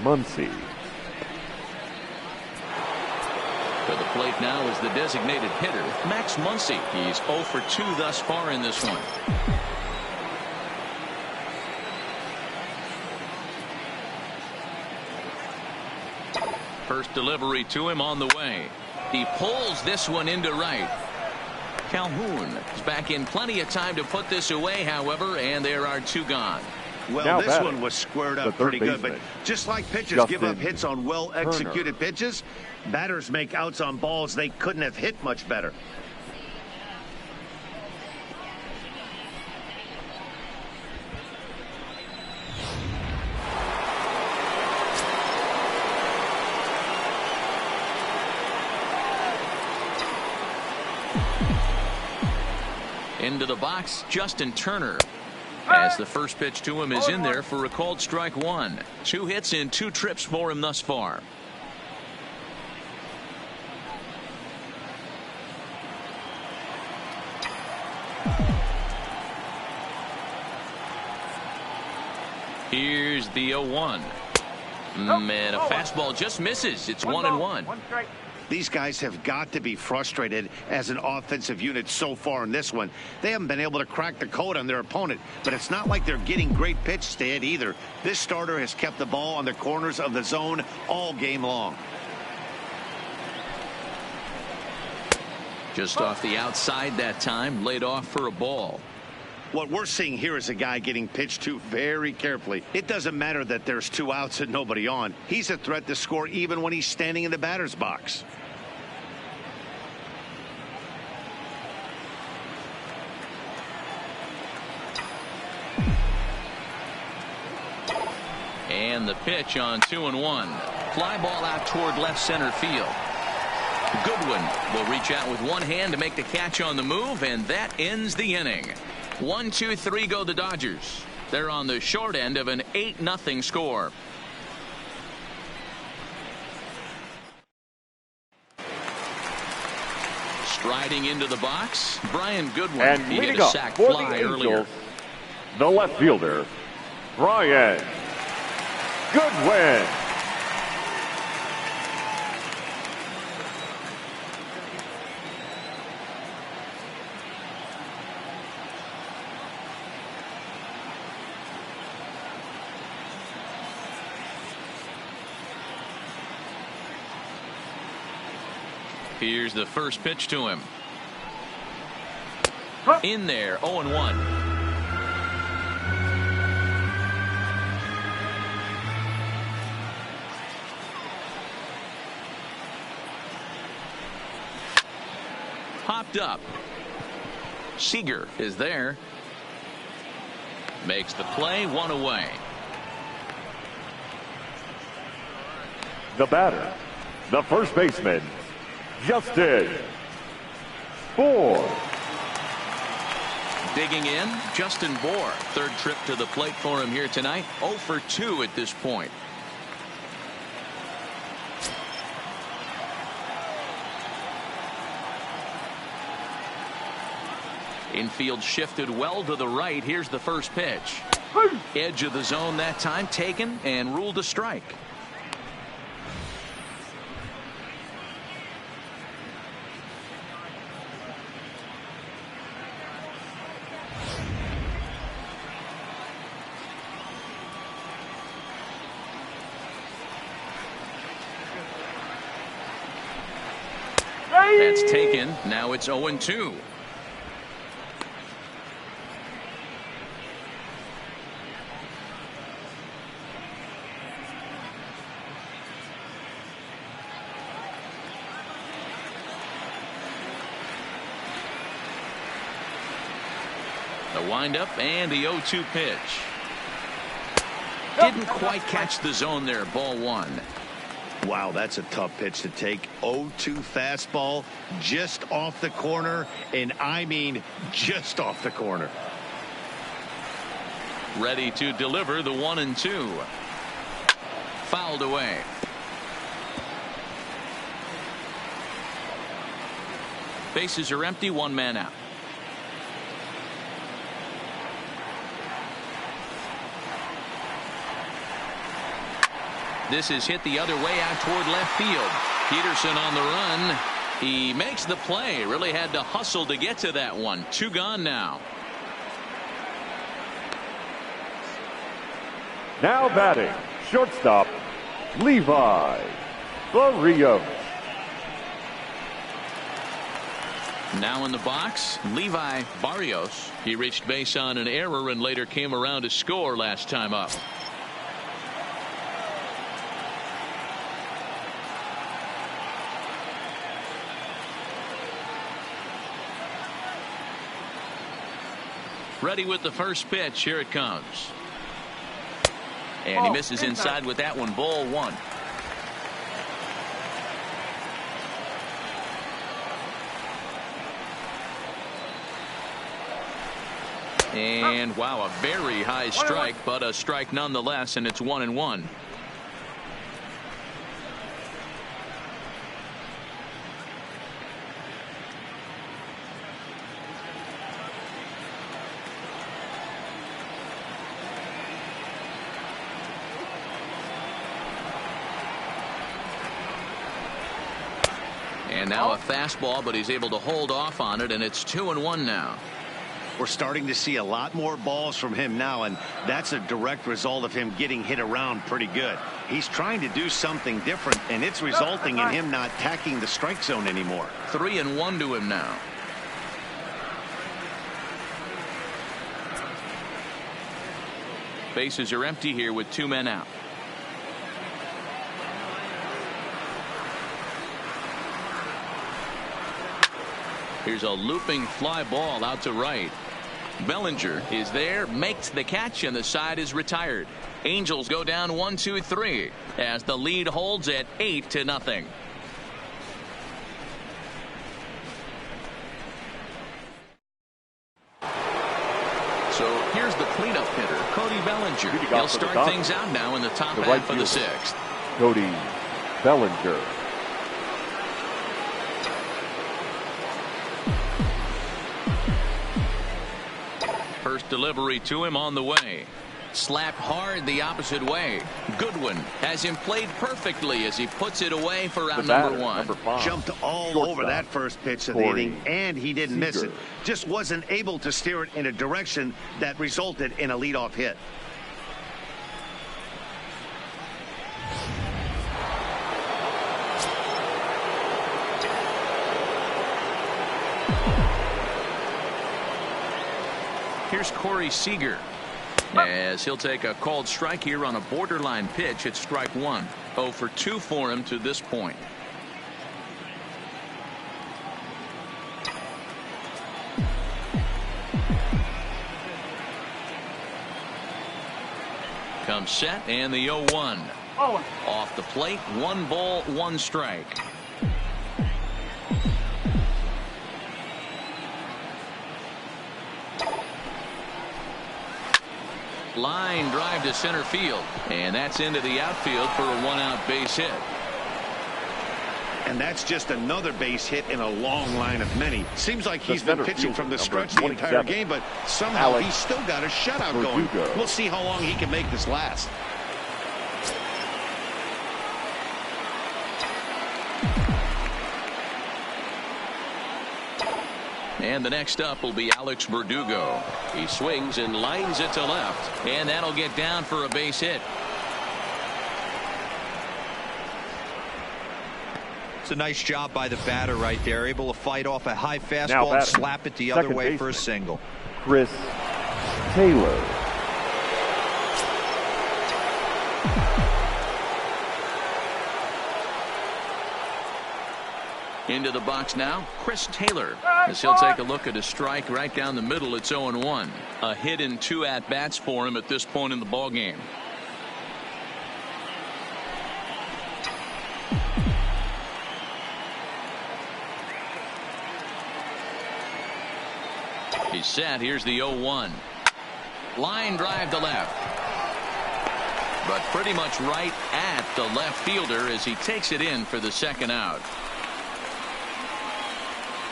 C: Muncy.
A: To the plate now is the designated hitter, Max Muncy. He's 0 for 2 thus far in this one. First delivery to him on the way. He pulls this one into right. Calhoun is back in plenty of time to put this away, however, and there are 2 gone.
B: Well,
C: now
B: this one was squared up pretty good, but just like pitchers give up hits on well-executed pitches, batters make outs on balls they couldn't have hit much better.
A: Into the box, Justin Turner. As the first pitch to him is in there for a called strike 1. 2 hits in 2 trips for him thus far. Here's the 0-1. And a fastball just misses. It's 1-1.
B: These guys have got to be frustrated as an offensive unit so far in this one. They haven't been able to crack the code on their opponent, but it's not like they're getting great pitches to hit either. This starter has kept the ball on the corners of the zone all game long.
A: Just off the outside that time, laid off for a ball.
B: What we're seeing here is a guy getting pitched to very carefully. It doesn't matter that there's 2 outs and nobody on. He's a threat to score even when he's standing in the batter's box.
A: And the pitch on 2-1. Fly ball out toward left center field. Goodwin will reach out with one hand to make the catch on the move, and that ends the inning. 1, 2, 3 go the Dodgers. They're on the short end of an 8-0 score. Striding into the box, Brian Goodwin.
C: And
A: he hit
C: leading
A: a
C: up
A: sac
C: for
A: fly
C: the Angels,
A: earlier.
C: the left fielder, Brian Goodwin.
A: Here's the first pitch to him. In there, 0-1. Popped up. Seager is there. Makes the play, one away.
C: The batter, the first baseman, Justin Bohr.
A: Digging in, Justin Bohr. Third trip to the plate for him here tonight. 0 for 2 at this point. Infield shifted well to the right. Here's the first pitch. Edge of the zone that time, taken and ruled a strike. That's taken. Now it's 0-2. The windup and the 0-2 pitch. Didn't quite catch the zone there. Ball one.
B: Wow, that's a tough pitch to take. 0-2 fastball just off the corner, and I mean just off the corner.
A: Ready to deliver the 1-2. Fouled away. Bases are empty, one man out. This is hit the other way out toward left field. Peterson on the run. He makes the play. Really had to hustle to get to that one. 2 gone now.
C: Now batting, shortstop, Levi Barrios.
A: Now in the box, Levi Barrios. He reached base on an error and later came around to score last time up. Ready with the first pitch. Here it comes. And he misses inside with that one. Ball one. And wow, a very high strike, but a strike nonetheless, and it's 1-1. And now a fastball, but he's able to hold off on it, and it's 2-1 now.
B: We're starting to see a lot more balls from him now, and that's a direct result of him getting hit around pretty good. He's trying to do something different, and it's resulting in him not attacking the strike zone anymore.
A: 3-1 to him now. Bases are empty here with 2 men out. Here's a looping fly ball out to right. Bellinger is there, makes the catch, and the side is retired. Angels go down 1-2-3 as the lead holds at 8-0. So here's the cleanup hitter, Cody Bellinger. He'll start things out now in the top half of the 6th.
C: Cody Bellinger.
A: First delivery to him on the way. Slapped hard the opposite way. Goodwin has him played perfectly as he puts it away for out number 1.
B: Jumped all over that first pitch of the inning, and he didn't miss it. Just wasn't able to steer it in a direction that resulted in a leadoff hit.
A: Here's Corey Seager as he'll take a called strike here on a borderline pitch at strike 1. 0 for 2 for him to this point. Comes set and the 0-1. Off the plate, 1 ball, 1 strike. Line drive to center field, and that's into the outfield for a 1-out base hit.
B: And that's just another base hit in a long line of many. Seems like he's been pitching from the stretch the entire game, but somehow he's still got a shutout going. We'll see how long he can make this last.
A: And the next up will be Alex Verdugo. He swings and lines it to left, and that'll get down for a base hit.
D: It's a nice job by the batter right there, able to fight off a high fastball and slap it the other way for a single.
C: Chris Taylor.
A: Into the box now, Chris Taylor, as he'll take a look at a strike right down the middle. It's 0-1. A hit in 2 at-bats for him at this point in the ball game. He's set. Here's the 0-1. Line drive to left. But pretty much right at the left fielder as he takes it in for the second out.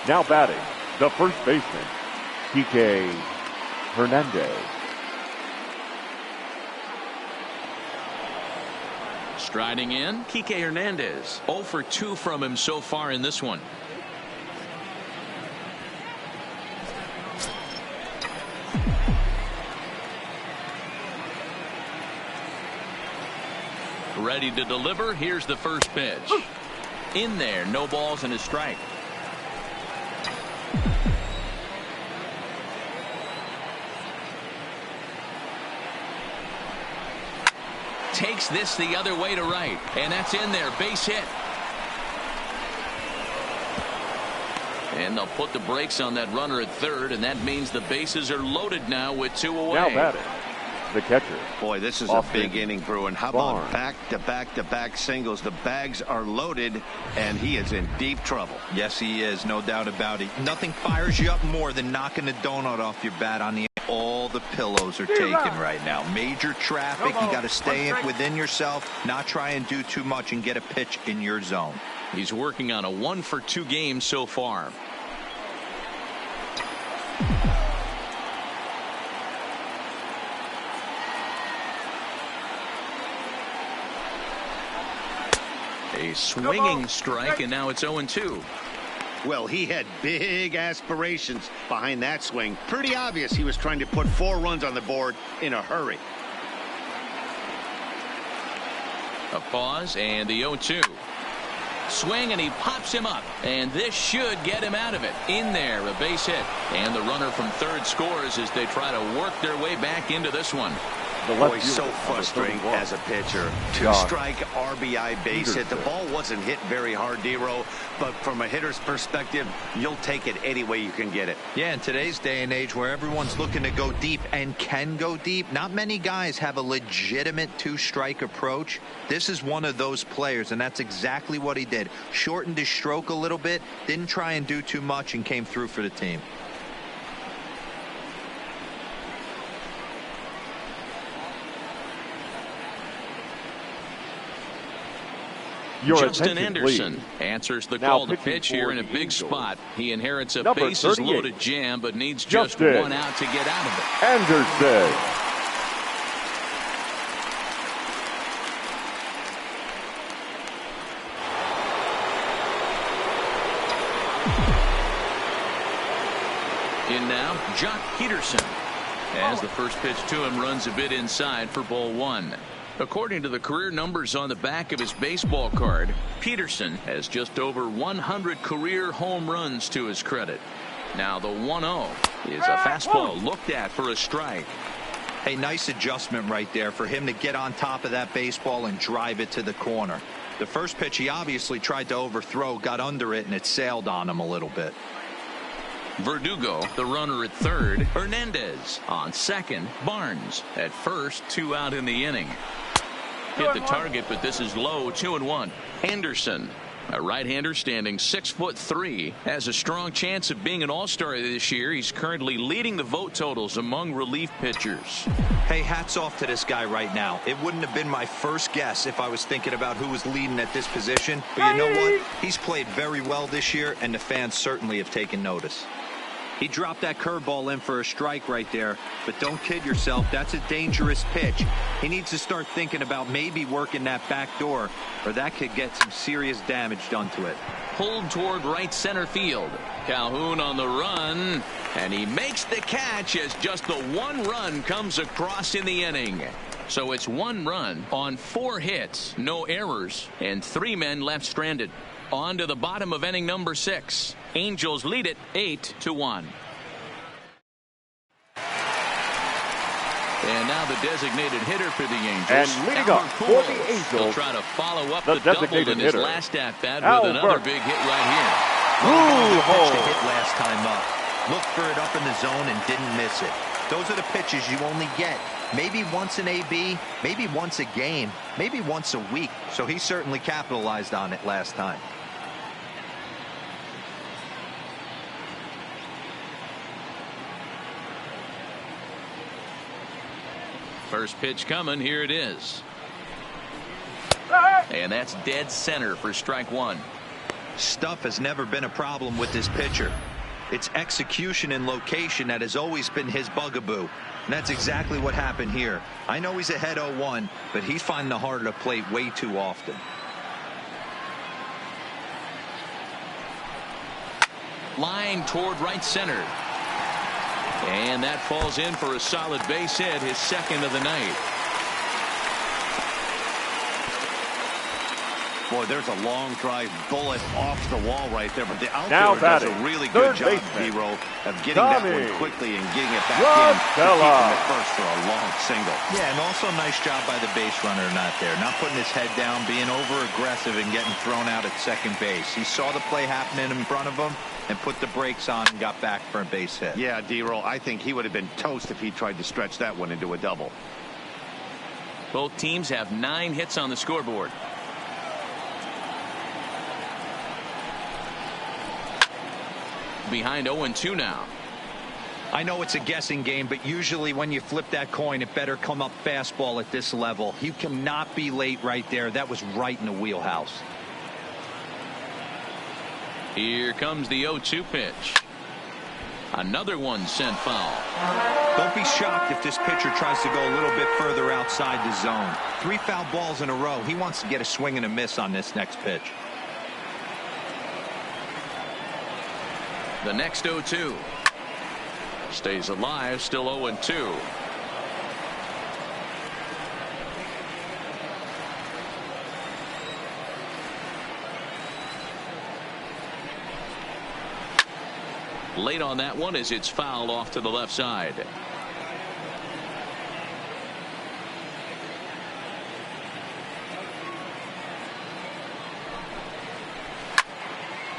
C: Now batting, the first baseman, Kike Hernandez.
A: Striding in, Kike Hernandez. 0 for 2 from him so far in this one. Ready to deliver. Here's the first pitch. In there, no balls and a strike. Takes this the other way to right, and that's in there. Base hit. And they'll put the brakes on that runner at third, and that means the bases are loaded now with 2 away.
C: Now batting, the catcher.
B: Boy, this is a big inning, Bruin. How about back-to-back-to-back singles? The bags are loaded, and he is in deep trouble.
D: Yes, he is, no doubt about it. Nothing fires you up more than knocking a donut off your bat on the end. All the pillows are taken right now. Major traffic. You got to stay within yourself, not try and do too much and get a pitch in your zone.
A: He's working on a 1 for 2 game so far. A swinging strike, and now it's 0-2.
B: Well, he had big aspirations behind that swing. Pretty obvious he was trying to put 4 runs on the board in a hurry.
A: A pause and the 0-2. Swing, and he pops him up, and this should get him out of it. In there, a base hit, and the runner from third scores as they try to work their way back into this one.
B: Boy, so frustrating as a pitcher. 2-strike RBI base hit. The ball wasn't hit very hard, D-Row, but from a hitter's perspective, you'll take it any way you can get it.
D: Yeah, in today's day and age where everyone's looking to go deep and can go deep, not many guys have a legitimate 2-strike approach. This is one of those players, and that's exactly what he did. Shortened his stroke a little bit, didn't try and do too much, and came through for the team.
A: Justin Anderson answers the call to pitch here in a big spot. He inherits a bases-loaded jam, but needs just 1 out to get out of it.
C: Anderson.
A: In now, Jock Peterson. As the first pitch to him runs a bit inside for ball 1. According to the career numbers on the back of his baseball card, Peterson has just over 100 career home runs to his credit. Now the 1-0 is a fastball looked at for a strike.
D: A nice adjustment right there for him to get on top of that baseball and drive it to the corner. The first pitch he obviously tried to overthrow, got under it, and it sailed on him a little bit.
A: Verdugo, the runner at third. Hernandez on second. Barnes at first. 2 out in the inning. Hit the target, but this is low. 2-1. Anderson, a right-hander standing 6'3", has a strong chance of being an all-star this year. He's currently leading the vote totals among relief pitchers.
D: Hey, hats off to this guy right now. It wouldn't have been my first guess if I was thinking about who was leading at this position. But you know what? He's played very well this year, and the fans certainly have taken notice. He dropped that curveball in for a strike right there. But don't kid yourself, that's a dangerous pitch. He needs to start thinking about maybe working that back door, or that could get some serious damage done to it.
A: Pulled toward right center field. Calhoun on the run, and he makes the catch as just the 1 run comes across in the inning. So it's 1 run on 4 hits, no errors, and 3 men left stranded. On to the bottom of inning number 6. Angels lead it 8-1. And now the designated hitter for the Angels.
C: And leading up for the Angels,
A: he'll try to follow up
C: the
A: the double in his
C: hitter,
A: last at bat with another big hit right here.
D: Pitch to hit last time up. Looked for it up in the zone and didn't miss it. Those are the pitches you only get maybe once an AB, maybe once a game, maybe once a week. So he certainly capitalized on it last time.
A: First pitch coming. Here it is. And that's dead center for strike 1.
D: Stuff has never been a problem with this pitcher. It's execution and location that has always been his bugaboo. And that's exactly what happened here. I know he's ahead 0-1, but he's finding the harder to plate way too often.
A: Line toward right center. And that falls in for a solid base hit, his second of the night.
B: Boy, there's a long drive bullet off the wall right there, but the outfielder does a really good job, D-Roll, of getting that one quickly and getting it back in to keep him at first for a long single.
D: Yeah, and also a nice job by the base runner not there, not putting his head down, being over-aggressive and getting thrown out at second base. He saw the play happening in front of him and put the brakes on and got back for a base hit.
B: Yeah, D-Roll, I think he would have been toast if he tried to stretch that one into a double.
A: Both teams have 9 hits on the scoreboard. Behind 0-2 now.
D: I know it's a guessing game, but usually when you flip that coin, it better come up fastball at this level. You cannot be late right there. That was right in the wheelhouse.
A: Here comes the 0-2 pitch. Another one sent foul.
D: Don't be shocked if this pitcher tries to go a little bit further outside the zone. 3 foul balls in a row. He wants to get a swing and a miss on this next pitch.
A: The next 0-2 stays alive, still 0-2. Late on that one as it's fouled off to the left side.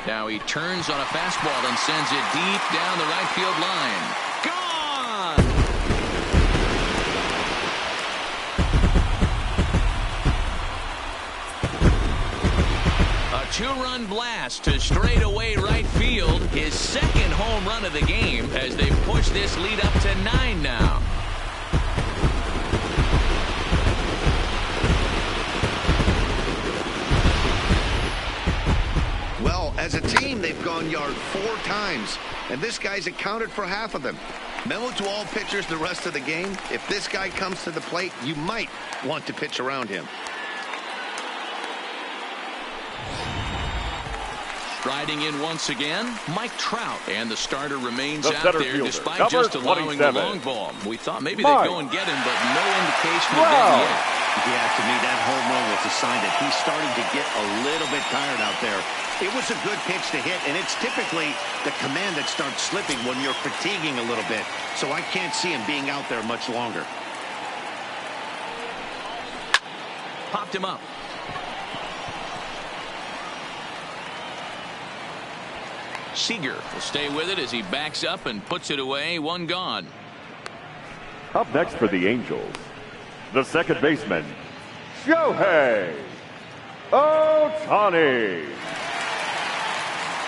A: Now he turns on a fastball and sends it deep down the right field line. Gone! A 2-run blast to straightaway right field. His second home run of the game as they push this lead up to 9 now.
B: As a team, they've gone yard 4 times, and this guy's accounted for half of them. Memo to all pitchers the rest of the game. If this guy comes to the plate, you might want to pitch around him.
A: Striding in once again, Mike Trout, and the starter remains out there despite just allowing
C: 27.
A: the long ball. We thought maybe they'd go and get him, but no indication of that yet.
B: Yeah, to me, that home run was a sign that he's starting to get a little bit tired out there. It was a good pitch to hit, and it's typically the command that starts slipping when you're fatiguing a little bit. So I can't see him being out there much longer.
A: Popped him up. Seager will stay with it as he backs up and puts it away. One gone.
C: Up next for the Angels, the second baseman, Shohei Ohtani.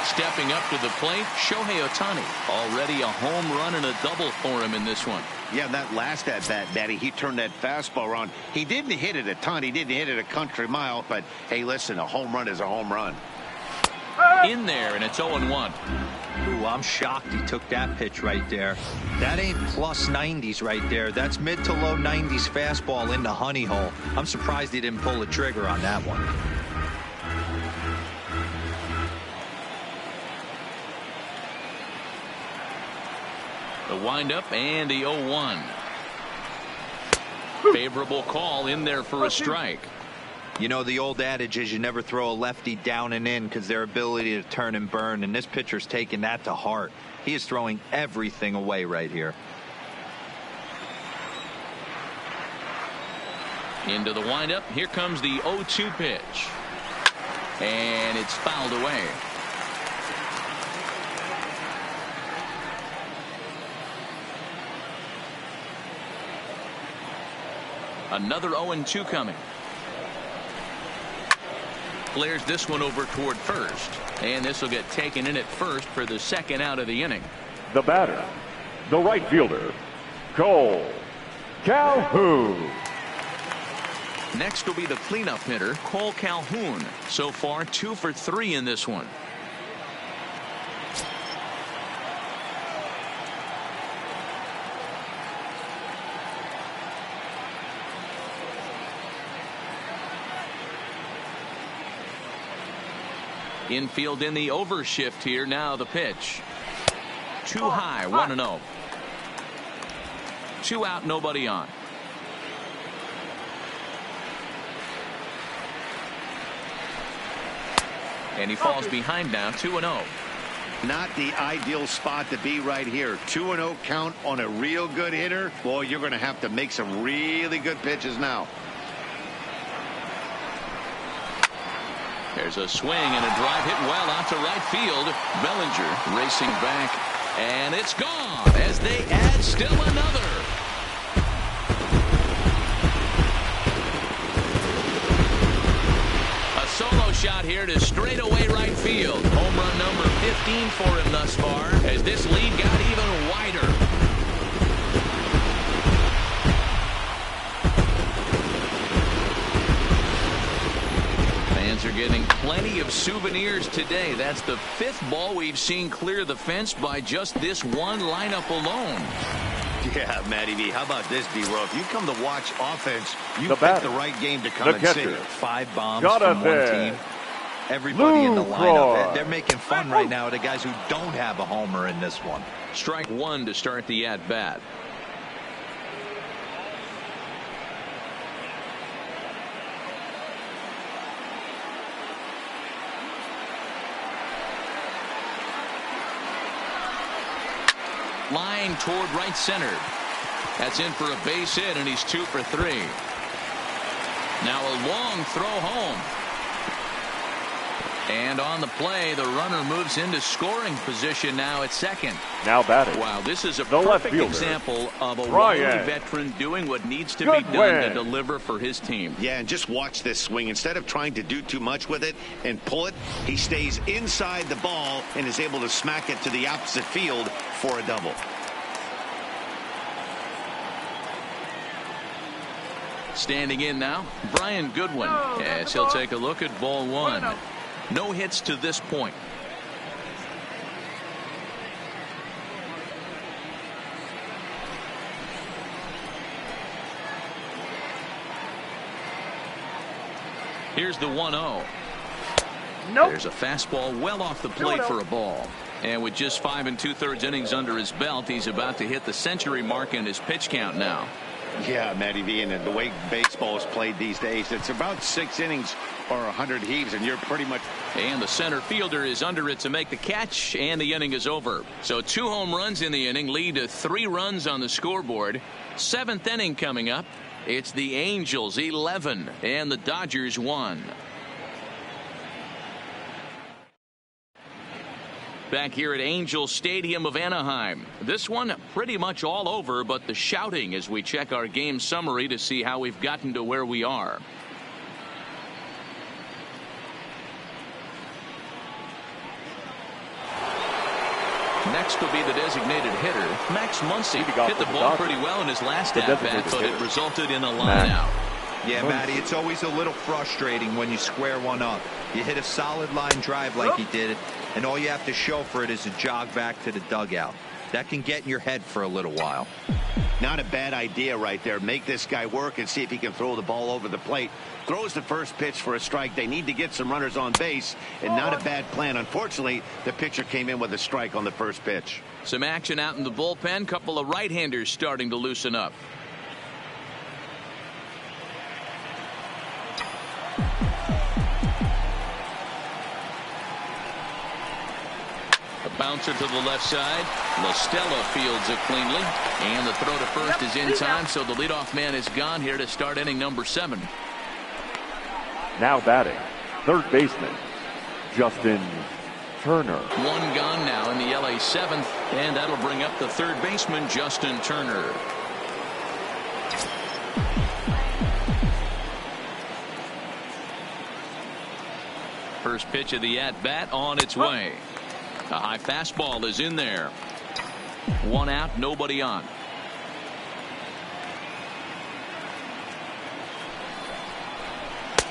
A: Stepping up to the plate, Shohei Ohtani. Already a home run and a double for him in this one.
B: Yeah, that last at bat, Matty, he turned that fastball around. He didn't hit it a ton. He didn't hit it a country mile. But, hey, listen, a home run is a home run.
A: In there, and it's 0-1.
D: Ooh, I'm shocked he took that pitch right there. That ain't plus 90s right there. That's mid to low 90s fastball in the honey hole. I'm surprised he didn't pull the trigger on that one.
A: The windup and the 0-1. Favorable call in there for a strike.
D: You know, the old adage is you never throw a lefty down and in because their ability to turn and burn, and this pitcher's taking that to heart. He is throwing everything away right here.
A: Into the windup. Here comes the 0-2 pitch. And it's fouled away. Another 0-2 coming. Flares this one over toward first. And this will get taken in at first for the second out of the inning.
C: The batter, the right fielder, Cole Calhoun.
A: Next will be the cleanup hitter, Cole Calhoun. So far, 2 for 3 in this one. Infield in the overshift here. Now the pitch. Too high. 1-0. 2 out, nobody on. And he falls behind now. 2-0.
B: Not the ideal spot to be right here. 2-0 count on a real good hitter. Boy, you're going to have to make some really good pitches now.
A: There's a swing and a drive hit well out to right field. Bellinger racing back, and it's gone as they add still another. A solo shot here to straightaway right field. Home run number 15 for him thus far as this lead got even wider. Are getting plenty of souvenirs today. That's the 5th ball we've seen clear the fence by just this one lineup alone.
B: Yeah, Matty V. How about this, B-Row? If you come to watch offense, you pick the right game to come
C: the
B: and
C: catcher.
B: see.
D: 5 bombs from one team. Everybody in the lineup, they're making fun right now of the guys who don't have a homer in this one.
A: Strike 1 to start the at-bat. Line toward right center. That's in for a base hit, and he's 2 for 3. Now a long throw home. And on the play, the runner moves into scoring position now at second.
C: Now batting.
A: Wow, this is a
C: the left
A: perfect
C: fielder,
A: example of a
C: Ryan.
A: wily veteran doing what needs to be done to deliver for his team.
B: Yeah, and just watch this swing. Instead of trying to do too much with it and pull it, he stays inside the ball and is able to smack it to the opposite field for a double.
A: Standing in now, Brian Goodwin, as he'll take a look at ball 1. No hits to this point. Here's the 1-0. There's a fastball well off the plate for a ball. And with just 5 2/3 innings under his belt, he's about to hit the century mark in his pitch count now.
B: Yeah, Matty V, and the way baseball is played these days, it's about 6 innings or 100 heaves, and you're pretty much.
A: And the center fielder is under it to make the catch, and the inning is over. So 2 home runs in the inning lead to 3 runs on the scoreboard. 7th inning coming up. It's the Angels 11 and the Dodgers 1. back here at Angel Stadium of Anaheim. This one pretty much all over, but the shouting as we check our game summary to see how we've gotten to where we are. Next will be the designated hitter, Max Muncy. Hit the ball pretty well in his last at-bat, but it resulted in a line out.
D: Yeah, Matty, it's always a little frustrating when you square one up. You hit a solid line drive like he did, and all you have to show for it is a jog back to the dugout. That can get in your head for a little while.
B: Not a bad idea right there. Make this guy work and see if he can throw the ball over the plate. Throws the first pitch for a strike. They need to get some runners on base, and not a bad plan. Unfortunately, the pitcher came in with a strike on the first pitch.
A: Some action out in the bullpen. Couple of right-handers starting to loosen up. A bouncer to the left side. LaStella fields it cleanly. And the throw to first is in time, so the leadoff man is gone here to start inning number 7.
C: Now batting, third baseman, Justin Turner.
A: One gone now in the LA 7th, and that'll bring up the third baseman, Justin Turner. First pitch of the at-bat on its way. A high fastball is in there. One out, nobody on.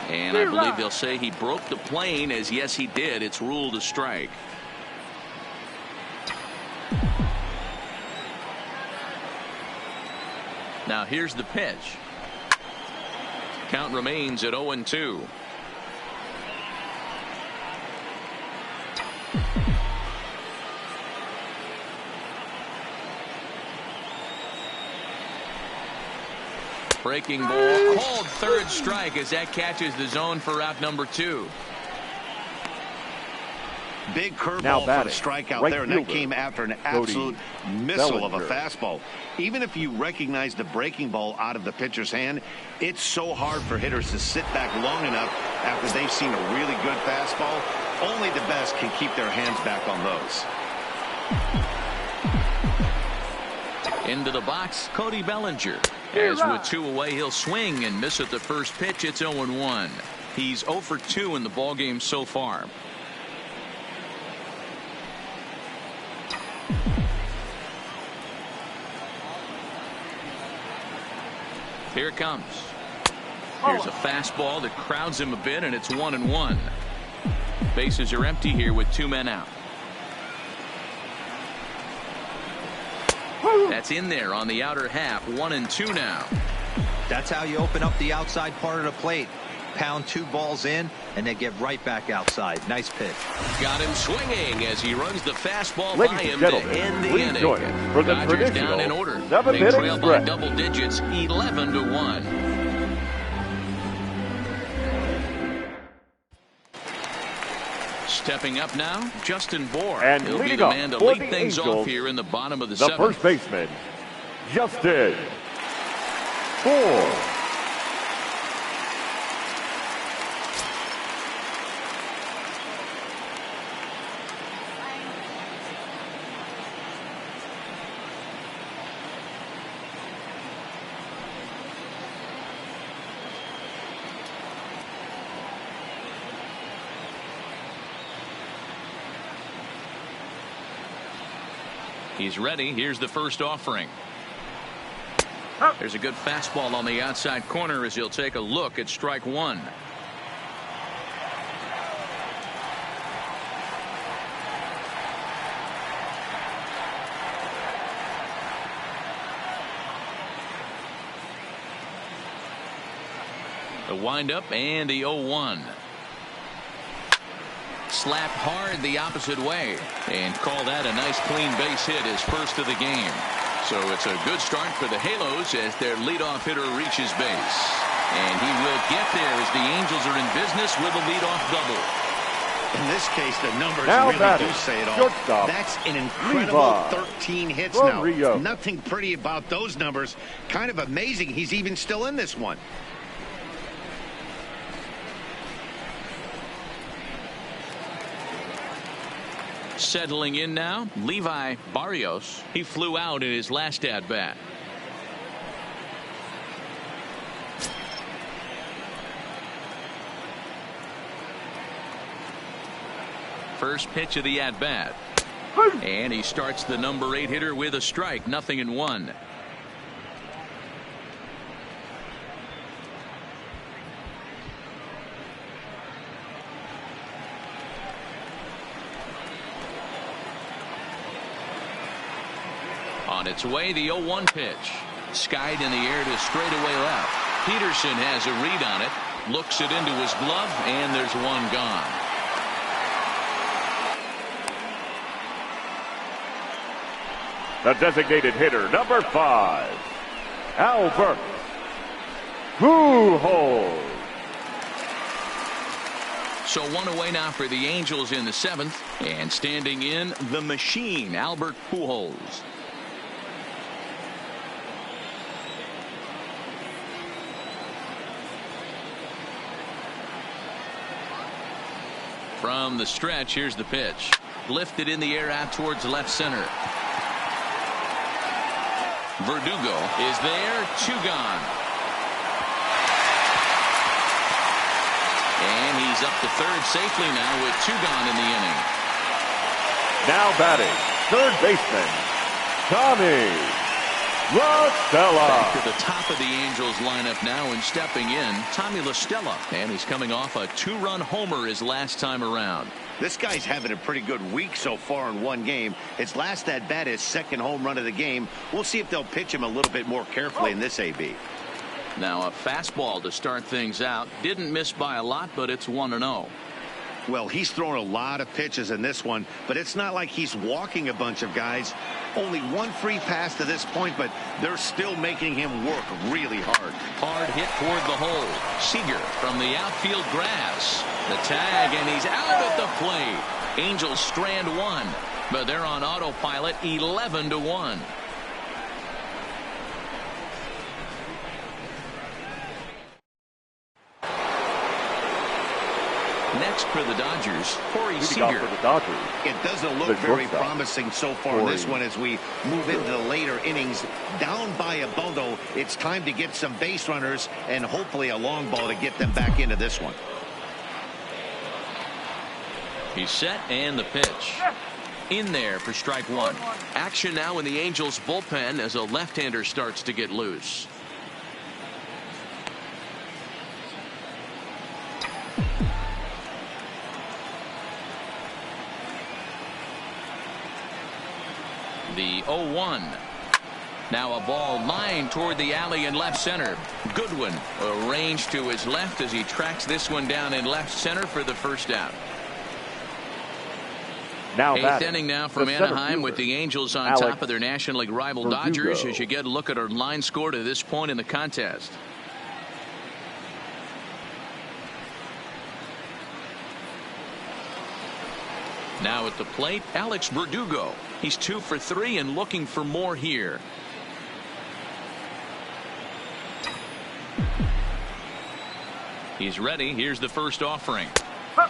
A: And I believe they'll say he broke the plane, as yes he did. It's ruled a strike. Now here's the pitch. Count remains at 0-2. Breaking ball, called third strike as that catches the zone for out number 2.
B: Big curveball for a strikeout there, and that came after an absolute missile of a fastball. Even if you recognize the breaking ball out of the pitcher's hand, it's so hard for hitters to sit back long enough after they've seen a really good fastball. Only the best can keep their hands back on those.
A: Into the box, Cody Bellinger. As with 2 away, he'll swing and miss at the first pitch. It's 0-1. He's 0 for 2 in the ballgame so far. Here it comes. Here's a fastball that crowds him a bit, and it's 1-1. Bases are empty here with 2 men out. That's in there on the outer half. 1-2 now.
D: That's how you open up the outside part of the plate. Pound 2 balls in, and then get right back outside. Nice pitch.
A: Got him swinging as he runs the fastball
C: Ladies
A: by
C: and
A: him
C: gentlemen,
A: to end the
C: please
A: inning.
C: join us for the
A: Dodgers down in order. They trail by
C: stretch.
A: double digits, 11-1. Stepping up now, Justin Bour.
C: And
A: He'll be
C: leading
A: the
C: up
A: man to
C: for
A: lead
C: the
A: things
C: Angels,
A: off here in the bottom of the
C: the
A: 7th.
C: first baseman, Justin Bour.
A: He's ready. Here's the first offering. There's a good fastball on the outside corner as he'll take a look at strike 1. The windup and the 0-1. Slapped hard the opposite way and call that a nice clean base hit, his first of the game. So it's a good start for the Halos as their leadoff hitter reaches base. And he will get there as the Angels are in business with a leadoff double.
B: In this case, the numbers
C: Now
B: really do say it all.
C: shortstop,
B: That's an incredible
C: Levi
B: 13 hits
C: Rodrigo.
B: now. Nothing pretty about those numbers. Kind of amazing he's even still in this one.
A: Settling in now, Levi Barrios. He flew out in his last at bat. First pitch of the at bat. And he starts the number 8 hitter with a strike. 0-1. On its way, the 0-1 pitch. Skied in the air to straightaway left. Peterson has a read on it. Looks it into his glove, and there's one gone.
C: The designated hitter, number 5, Albert Pujols.
A: So one away now for the Angels in the 7th. And standing in, the machine, Albert Pujols. From the stretch, here's the pitch. Lifted in the air out towards left center. Verdugo is there. 2 gone. And he's up to third safely now with 2 gone in the inning.
C: Now batting, third baseman, Tommy La Stella.
A: Back to the top of the Angels lineup now, and stepping in, Tommy La Stella. And he's coming off a 2-run homer his last time around.
B: This guy's having a pretty good week so far in one game. His last at bat, his second home run of the game. We'll see if they'll pitch him a little bit more carefully in this AB.
A: Now a fastball to start things out. Didn't miss by a lot, but it's 1-0.
B: Well, he's thrown a lot of pitches in this one, but it's not like he's walking a bunch of guys. Only one free pass to this point, but they're still making him work really hard.
A: Hard hit toward the hole. Seager from the outfield grass. The tag, and he's out at the plate. Angels strand 1, but they're on autopilot. 11-1. Next for the Dodgers, Corey Seager.
C: For the Dodgers.
B: It doesn't look very promising so far in this one as we move into the later innings. Down by a bundle, it's time to get some base runners and hopefully a long ball to get them back into this one.
A: He's set, and the pitch. In there for strike 1. Action now in the Angels bullpen as a left-hander starts to get loose. The 0-1. Now a ball lined toward the alley in left center. Goodwin arranged to his left as he tracks this one down in left center for the first out.
C: Now
A: 8th inning now from Anaheim with the Angels on top of their National League rival Dodgers as you get a look at our line score to this point in the contest. Now at the plate, Alex Verdugo. He's 2 for 3 and looking for more here. He's ready. Here's the first offering.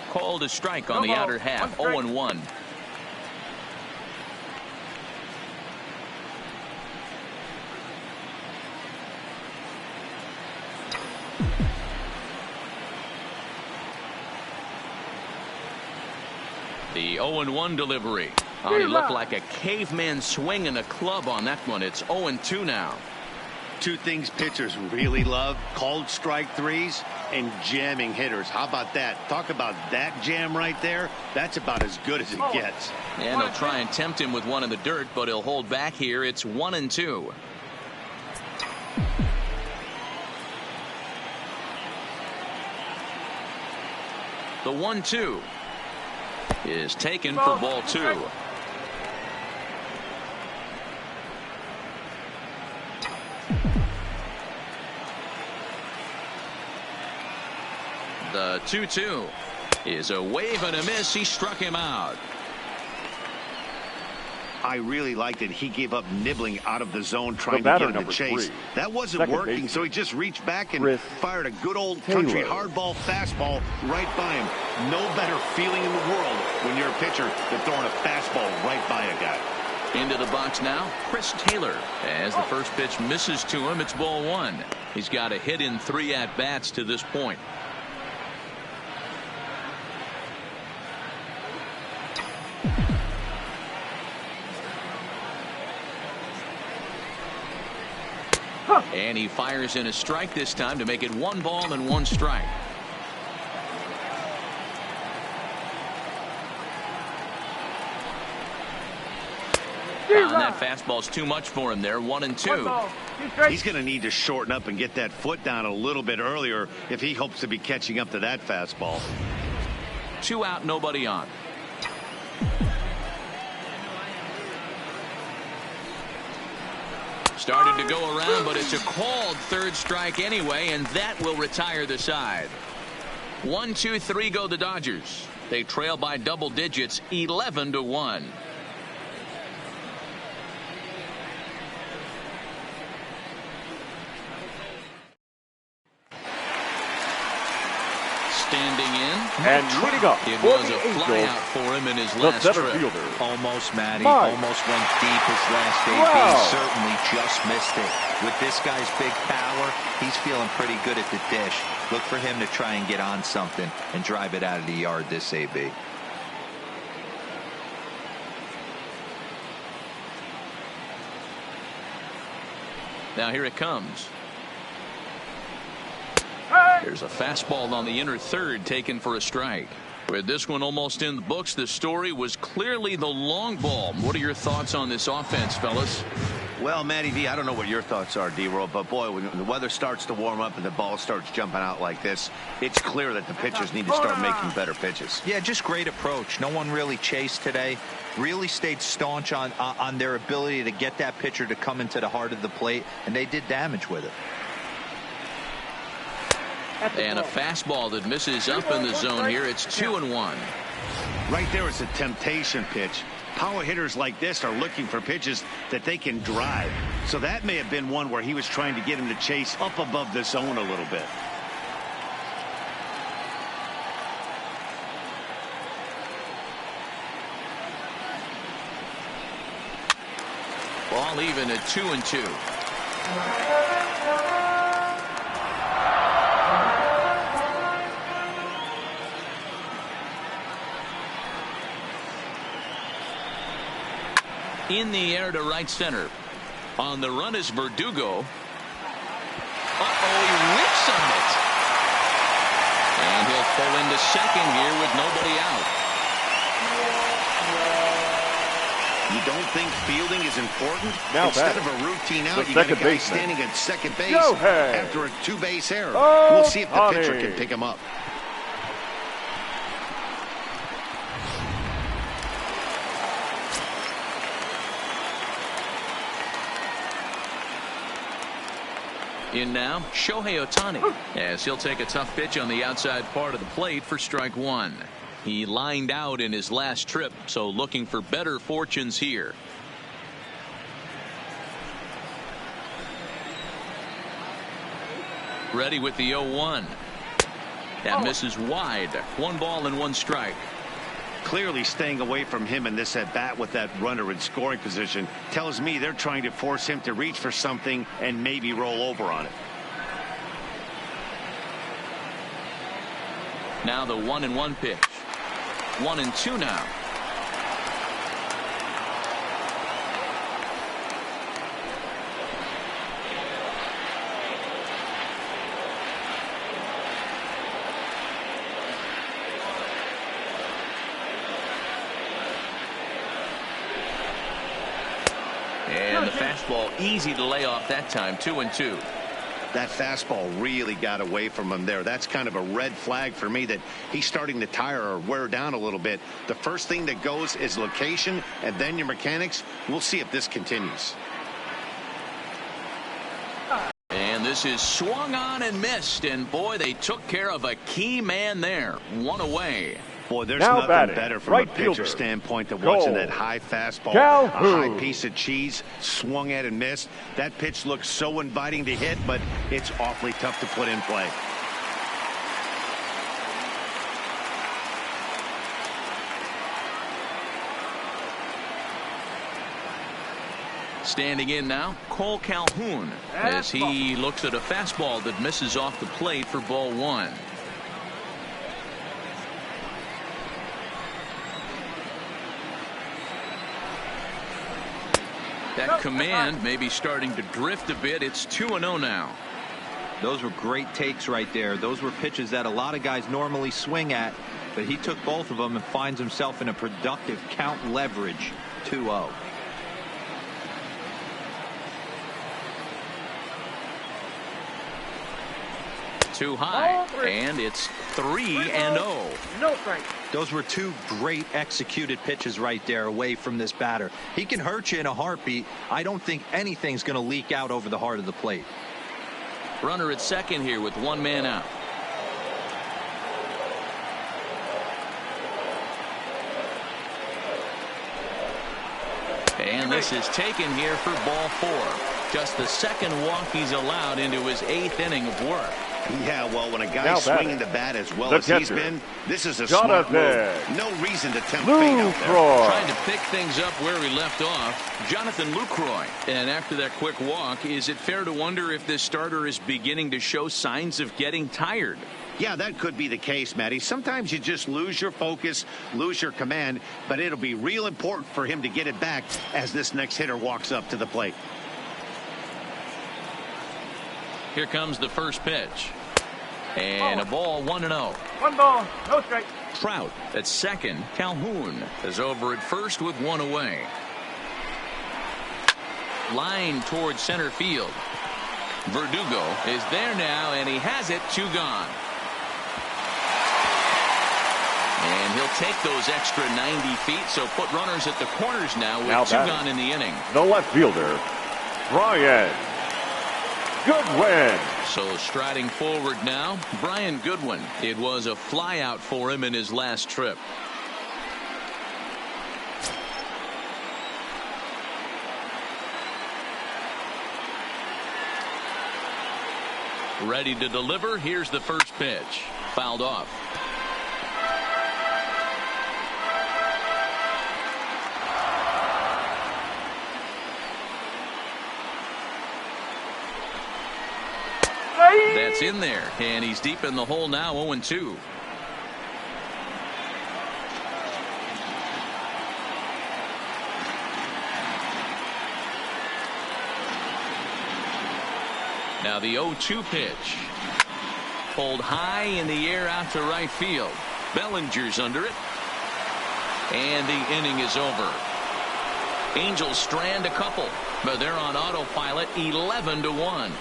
A: Called a strike on the outer half. 0-1. The 0-1 delivery. Oh, he looked like a caveman swinging a club on that one. It's 0-2 now.
B: 2 things pitchers really love: called strike threes and jamming hitters. How about that? Talk about that jam right there. That's about as good as it gets.
A: And they'll try and tempt him with one in the dirt, but he'll hold back here. It's 1-2. The 1-2 is taken for ball 2. The 2-2 is a wave and a miss. He struck him out.
B: I really liked that he gave up nibbling out of the zone trying to get him to chase. That wasn't working, so he just reached back and fired a good old country hardball fastball right by him. No better feeling in the world when you're a pitcher than throwing a fastball right by a guy.
A: Into the box now, Chris Taylor. As the first pitch misses to him, it's ball one. He's got a hit in 3 at-bats to this point. And he fires in a strike this time to make it 1 ball and 1 strike. That fastball's too much for him there. 1-2.
B: He's going to need to shorten up and get that foot down a little bit earlier if he hopes to be catching up to that fastball.
A: 2 out, nobody on. Started to go around, but it's a called 3rd strike anyway, and that will retire the side. 1, 2, 3 go the Dodgers. They trail by double digits, 11-1. Standing in.
C: And leading up
A: It
C: for
A: was
C: the
A: a
C: Angels,
A: flyout for him in his
C: the
A: last
C: center
A: trip.
C: fielder.
D: Almost, Matty.
C: Mike.
D: Almost went deep his last AB.
C: Wow.
D: Certainly just missed it. With this guy's big power, he's feeling pretty good at the dish. Look for him to try and get on something and drive it out of the yard this AB.
A: Now here it comes. There's a fastball on the inner third taken for a strike. With this one almost in the books, the story was clearly the long ball. What are your thoughts on this offense, fellas?
B: Well, Matty V, I don't know what your thoughts are, D-Roll, but boy, when the weather starts to warm up and the ball starts jumping out like this, it's clear that the pitchers need to start making better pitches.
D: Yeah, just great approach. No one really chased today. Really stayed staunch on their ability to get that pitcher to come into the heart of the plate, and they did damage with it.
A: And a fastball that misses up in the zone here. It's 2-1.
B: Right there is a temptation pitch. Power hitters like this are looking for pitches that they can drive. So that may have been one where he was trying to get him to chase up above the zone a little bit.
A: Ball even at 2-2. In the air to right center. On the run is Verdugo. He whips on it. And he'll pull into second here with nobody out.
B: You don't think fielding is important?
C: Now
B: Instead of a routine out, you got a guy standing at second base after a 2-base error. We'll see if the pitcher can pick him up.
A: In now, Shohei Ohtani, as he'll take a tough pitch on the outside part of the plate for strike 1. He lined out in his last trip, so looking for better fortunes here. Ready with the 0-1. That misses wide. 1 ball and 1 strike.
B: Clearly staying away from him in this at bat with that runner in scoring position tells me they're trying to force him to reach for something and maybe roll over on it.
A: Now the 1-1 pitch. 1-2 now. And the fastball easy to lay off that time. 2-2.
B: That fastball really got away from him there. That's kind of a red flag for me that he's starting to tire or wear down a little bit. The first thing that goes is location and then your mechanics. We'll see if this continues.
A: And this is swung on and missed. And boy, they took care of a key man there. 1 away.
B: Boy, there's
C: Now
B: nothing
C: batting,
B: better from
C: right
B: a pitcher
C: fielder.
B: standpoint than
C: Goal.
B: watching that high fastball,
C: Calhoun.
B: a high piece of cheese, swung at and missed. That pitch looks so inviting to hit, but it's awfully tough to put in play.
A: Standing in now, Cole Calhoun, as he looks at a fastball that misses off the plate for ball one. That command may be starting to drift a bit. It's 2-0 now.
D: Those were great takes right there. Those were pitches that a lot of guys normally swing at, but he took both of them and finds himself in a productive count leverage 2-0.
A: Too high, and it's 3-0.
C: No strike.
D: Those were two great executed pitches right there away from this batter. He can hurt you in a heartbeat. I don't think anything's going to leak out over the heart of the plate.
A: Runner at second here with one man out. And this is taken here for ball four. Just the second walk he's allowed into his 8th inning of work.
B: Yeah, well, when a guy's swinging the bat as well as he's been, this is a
C: Jonathan.
B: smart move. No reason to tempt fate out there.
A: Trying to pick things up where he left off, Jonathan Lucroy. And after that quick walk, is it fair to wonder if this starter is beginning to show signs of getting tired?
B: Yeah, that could be the case, Matty. Sometimes you just lose your focus, lose your command, but it'll be real important for him to get it back as this next hitter walks up to the plate.
A: Here comes the first pitch. And a ball, 1-0.
C: 1 ball, no strike.
A: Trout at second. Calhoun is over at first with one away. Line towards center field. Verdugo is there now, and he has it. 2 gone. And he'll take those extra 90 feet, so put runners at the corners now with 2 gone in the inning.
C: The left fielder, Brian Goodwin.
A: So striding forward now, Brian Goodwin. It was a flyout for him in his last trip. Ready to deliver. Here's the first pitch. Fouled off. That's in there, and he's deep in the hole now. 0-2. Now the 0-2 pitch. Pulled high in the air out to right field. Bellinger's under it. And the inning is over. Angels strand a couple, but they're on autopilot 11-1.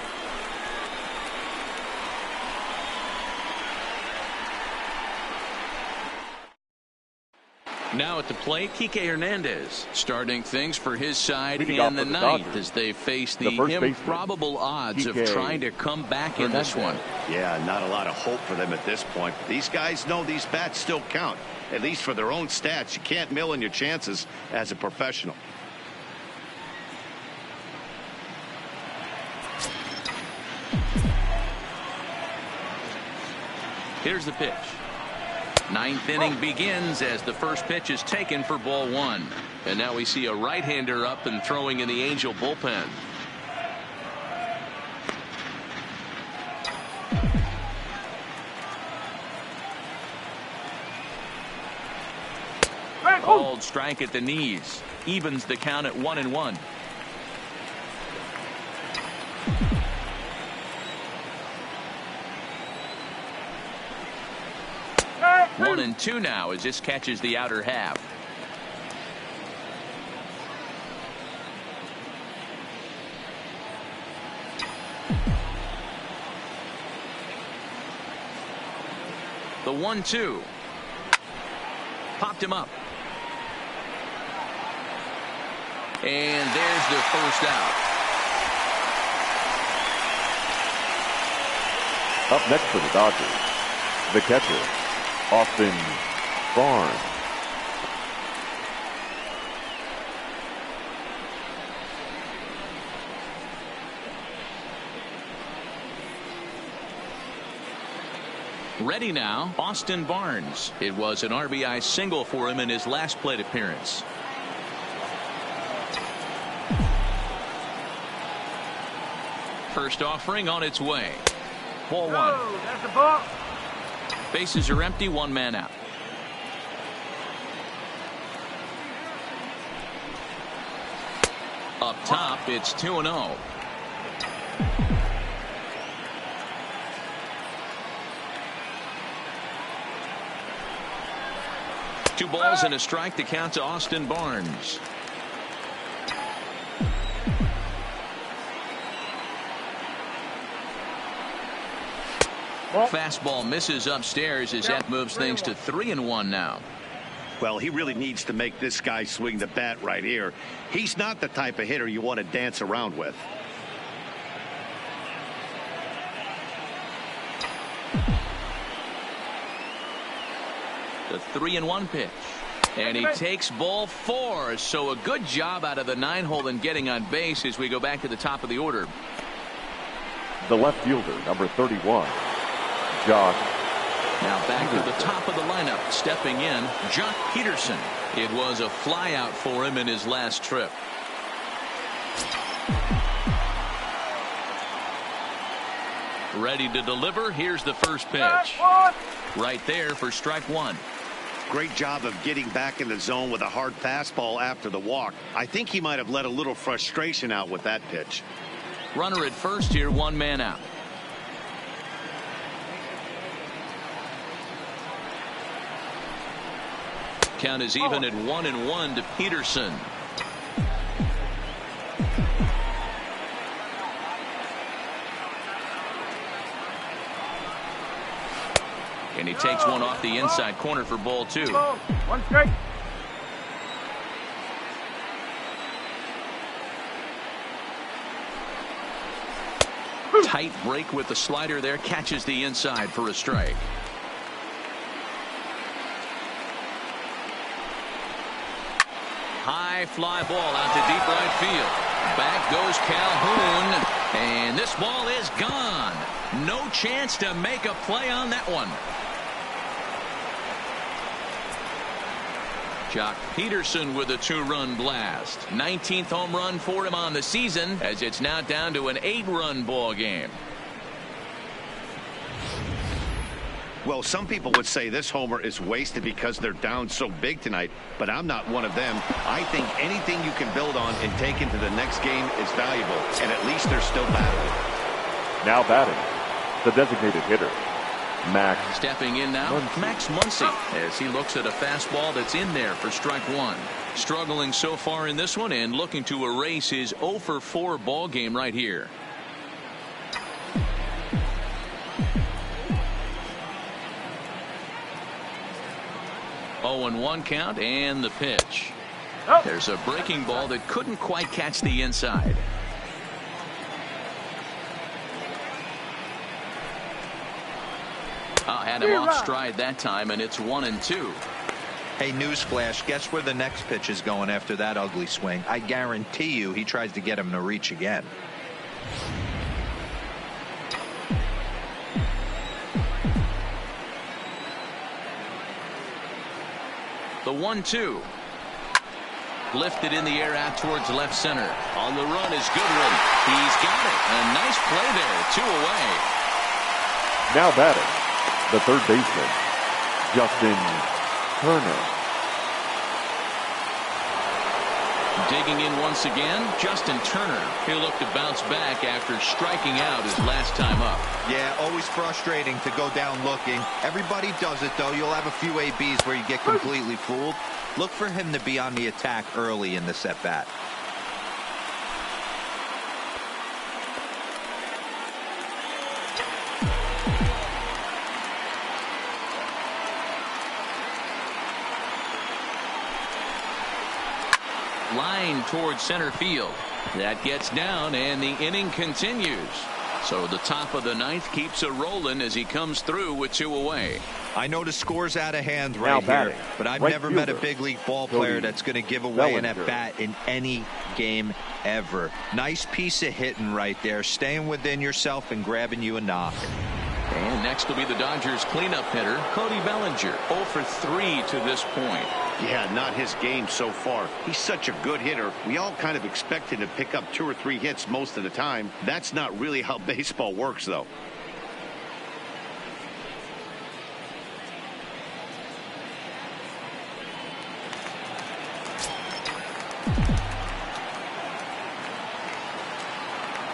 A: Now at the plate, Kike Hernandez starting things for his side in the ninth as they face the improbable odds of trying to come back in this one.
B: Yeah, not a lot of hope for them at this point. These guys know these bats still count, at least for their own stats. You can't mill in your chances as a professional.
A: Here's the pitch. Ninth inning begins as the first pitch is taken for ball one. And now we see a right-hander up and throwing in the Angel bullpen. Called strike at the knees. Evens the count at 1-1. 1-2 now as this catches the outer half. The 1-2. Popped him up. And there's the first out.
C: Up next for the Dodgers, the catcher, Austin Barnes.
A: Ready now, Austin Barnes. It was an RBI single for him in his last plate appearance. First offering on its way. Ball one.
G: That's the ball.
A: Bases are empty, one man out. Up top, it's 2-0. Two balls and a strike to count to Austin Barnes. Fastball misses upstairs as that moves things to 3-1 now.
B: Well, he really needs to make this guy swing the bat right here. He's not the type of hitter you want to dance around with.
A: The 3-1 pitch. And he takes ball 4. So a good job out of the 9-hole in getting on base as we go back to the top of the order.
C: The left fielder, number 31, Josh.
A: Now back to the top of the lineup. Stepping in, Jock Peterson. It was a fly out for him in his last trip. Ready to deliver. Here's the first pitch. Right there for strike one.
B: Great job of getting back in the zone with a hard fastball after the walk. I think he might have let a little frustration out with that pitch.
A: Runner at first here, one man out. Count is even at 1-1 to Peterson. And he takes one off the inside corner for ball 2.
G: One strike.
A: Tight break with the slider there, catches the inside for a strike. High fly ball out to deep right field. Back goes Calhoun, and this ball is gone. No chance to make a play on that one. Jock Peterson with a 2-run blast. 19th home run for him on the season, as it's now down to an 8-run ball game.
B: Well, some people would say this homer is wasted because they're down so big tonight, but I'm not one of them. I think anything you can build on and take into the next game is valuable, and at least they're still battling.
C: Now batting, the designated hitter, Max.
A: Stepping in now, Max Muncy, as he looks at a fastball that's in there for strike one. Struggling so far in this one and looking to erase his 0-for-4 ball game right here. Oh, and 1 count, and the pitch. There's a breaking ball that couldn't quite catch the inside. Had him off stride that time, and it's 1-2.
D: Hey, newsflash, guess where the next pitch is going after that ugly swing? I guarantee you he tries to get him to reach again.
A: The 1-2. Lifted in the air out towards left center. On the run is Goodwin. He's got it. A nice play there. 2 away.
C: Now batting, the third baseman, Justin Turner.
A: Digging in once again, Justin Turner. He'll look to bounce back after striking out his last time up.
D: Yeah, always frustrating to go down looking. Everybody does it, though. You'll have a few ABs where you get completely fooled. Look for him to be on the attack early in this at-bat.
A: Line towards center field. That gets down, and the inning continues. So the top of the ninth keeps it rolling as he comes through with 2 away.
D: I know the score's out of hand right here, but I've never met a big league ball player that's going to give away an at-bat in any game ever. Nice piece of hitting right there, staying within yourself and grabbing you a knock.
A: And next will be the Dodgers cleanup hitter, Cody Bellinger, 0 for 3 to this point.
B: Yeah, not his game so far. He's such a good hitter. We all kind of expect him to pick up 2 or 3 hits most of the time. That's not really how baseball works, though.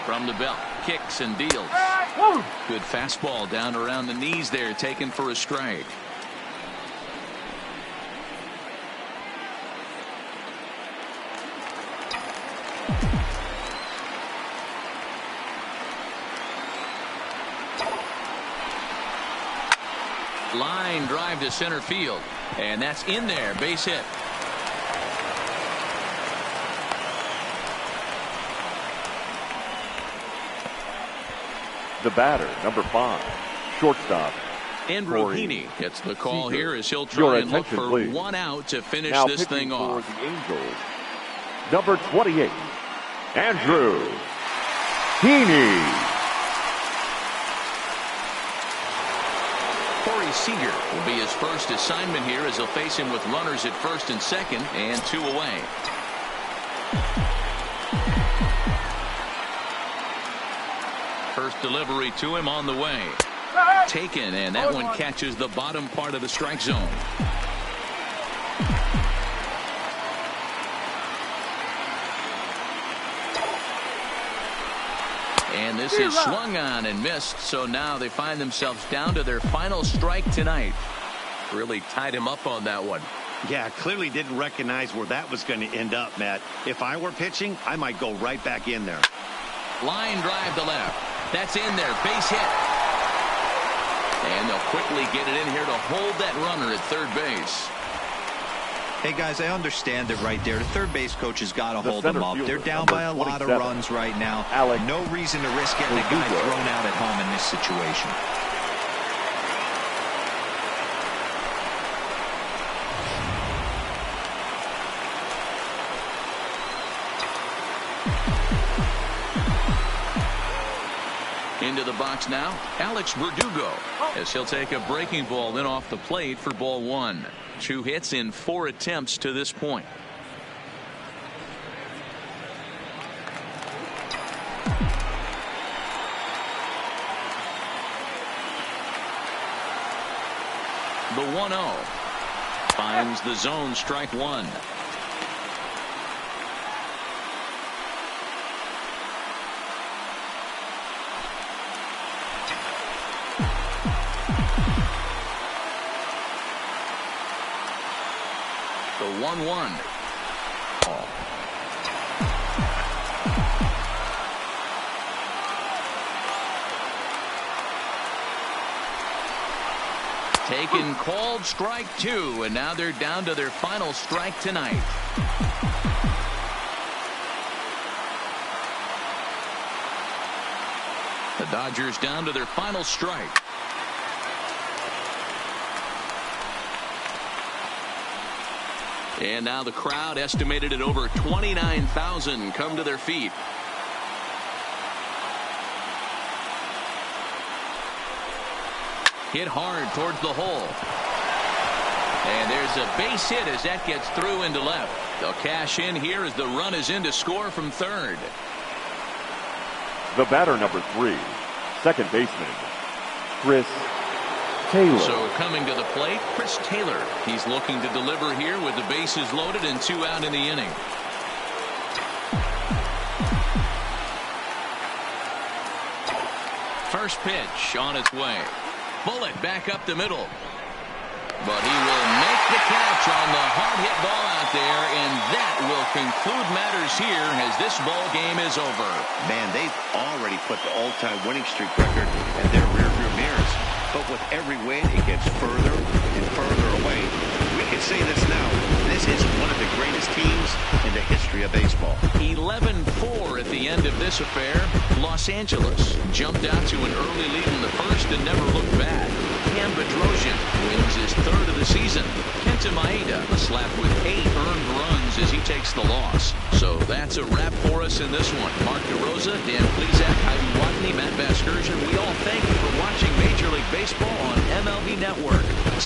A: From the belt, kicks and deals. Good fastball down around the knees there, taken for a strike. Line drive to center field, and that's in there, base hit.
C: The batter, number 5, shortstop,
A: Andrew Heaney gets the call here as he'll try and look for 1 out to finish this thing off.
C: The Angels, number 28, Andrew Heaney.
A: Corey Seager will be his first assignment here as he'll face him with runners at first and second and 2 away. First delivery to him on the way. Taken, and that one catches the bottom part of the strike zone. And this is swung on and missed, so now they find themselves down to their final strike tonight.
E: Really tied him up on that one.
B: Yeah, clearly didn't recognize where that was going to end up, Matt. If I were pitching, I might go right back in there.
A: Line drive to left. That's in there, base hit. And they'll quickly get it in here to hold that runner at third base.
D: Hey, guys, I understand it right there. The third base coach has got to hold them up. They're down by a lot of runs right now. No reason to risk getting a guy thrown out at home in this situation.
A: Into the box now, Alex Verdugo, as he'll take a breaking ball in off the plate for ball 1. 2 hits in 4 attempts to this point. The 1-0 finds the zone, strike 1. The 1-1. Taken, called, strike 2, and now they're down to their final strike tonight. The Dodgers down to their final strike. And now the crowd, estimated at over 29,000, come to their feet. Hit hard towards the hole. And there's a base hit as that gets through into left. They'll cash in here as the run is in to score from third.
C: The batter, number 3, second baseman, Chris Taylor.
A: So coming to the plate, Chris Taylor. He's looking to deliver here with the bases loaded and 2 out in the inning. First pitch on its way. Bullet back up the middle. But he will make the catch on the hard hit ball out there, and that will conclude matters here as this ball game is over.
B: Man, they've already put the all-time winning streak record in their rearview mirrors. But with every win, it gets further and further away. We can say this now. This is one of the greatest teams in the history of baseball.
A: 11-4 at the end of this affair. Los Angeles jumped out to an early lead in the first and never looked back. Cam Bedrosian wins his third of the season. Kenta Maeda slapped with 8 earned runs as he takes the loss. So that's a wrap for us in this one. Mark DeRosa, Dan Plesac, Heidi Watney, Matt Vasgersian, we all thank you for watching Major League Baseball on MLB Network.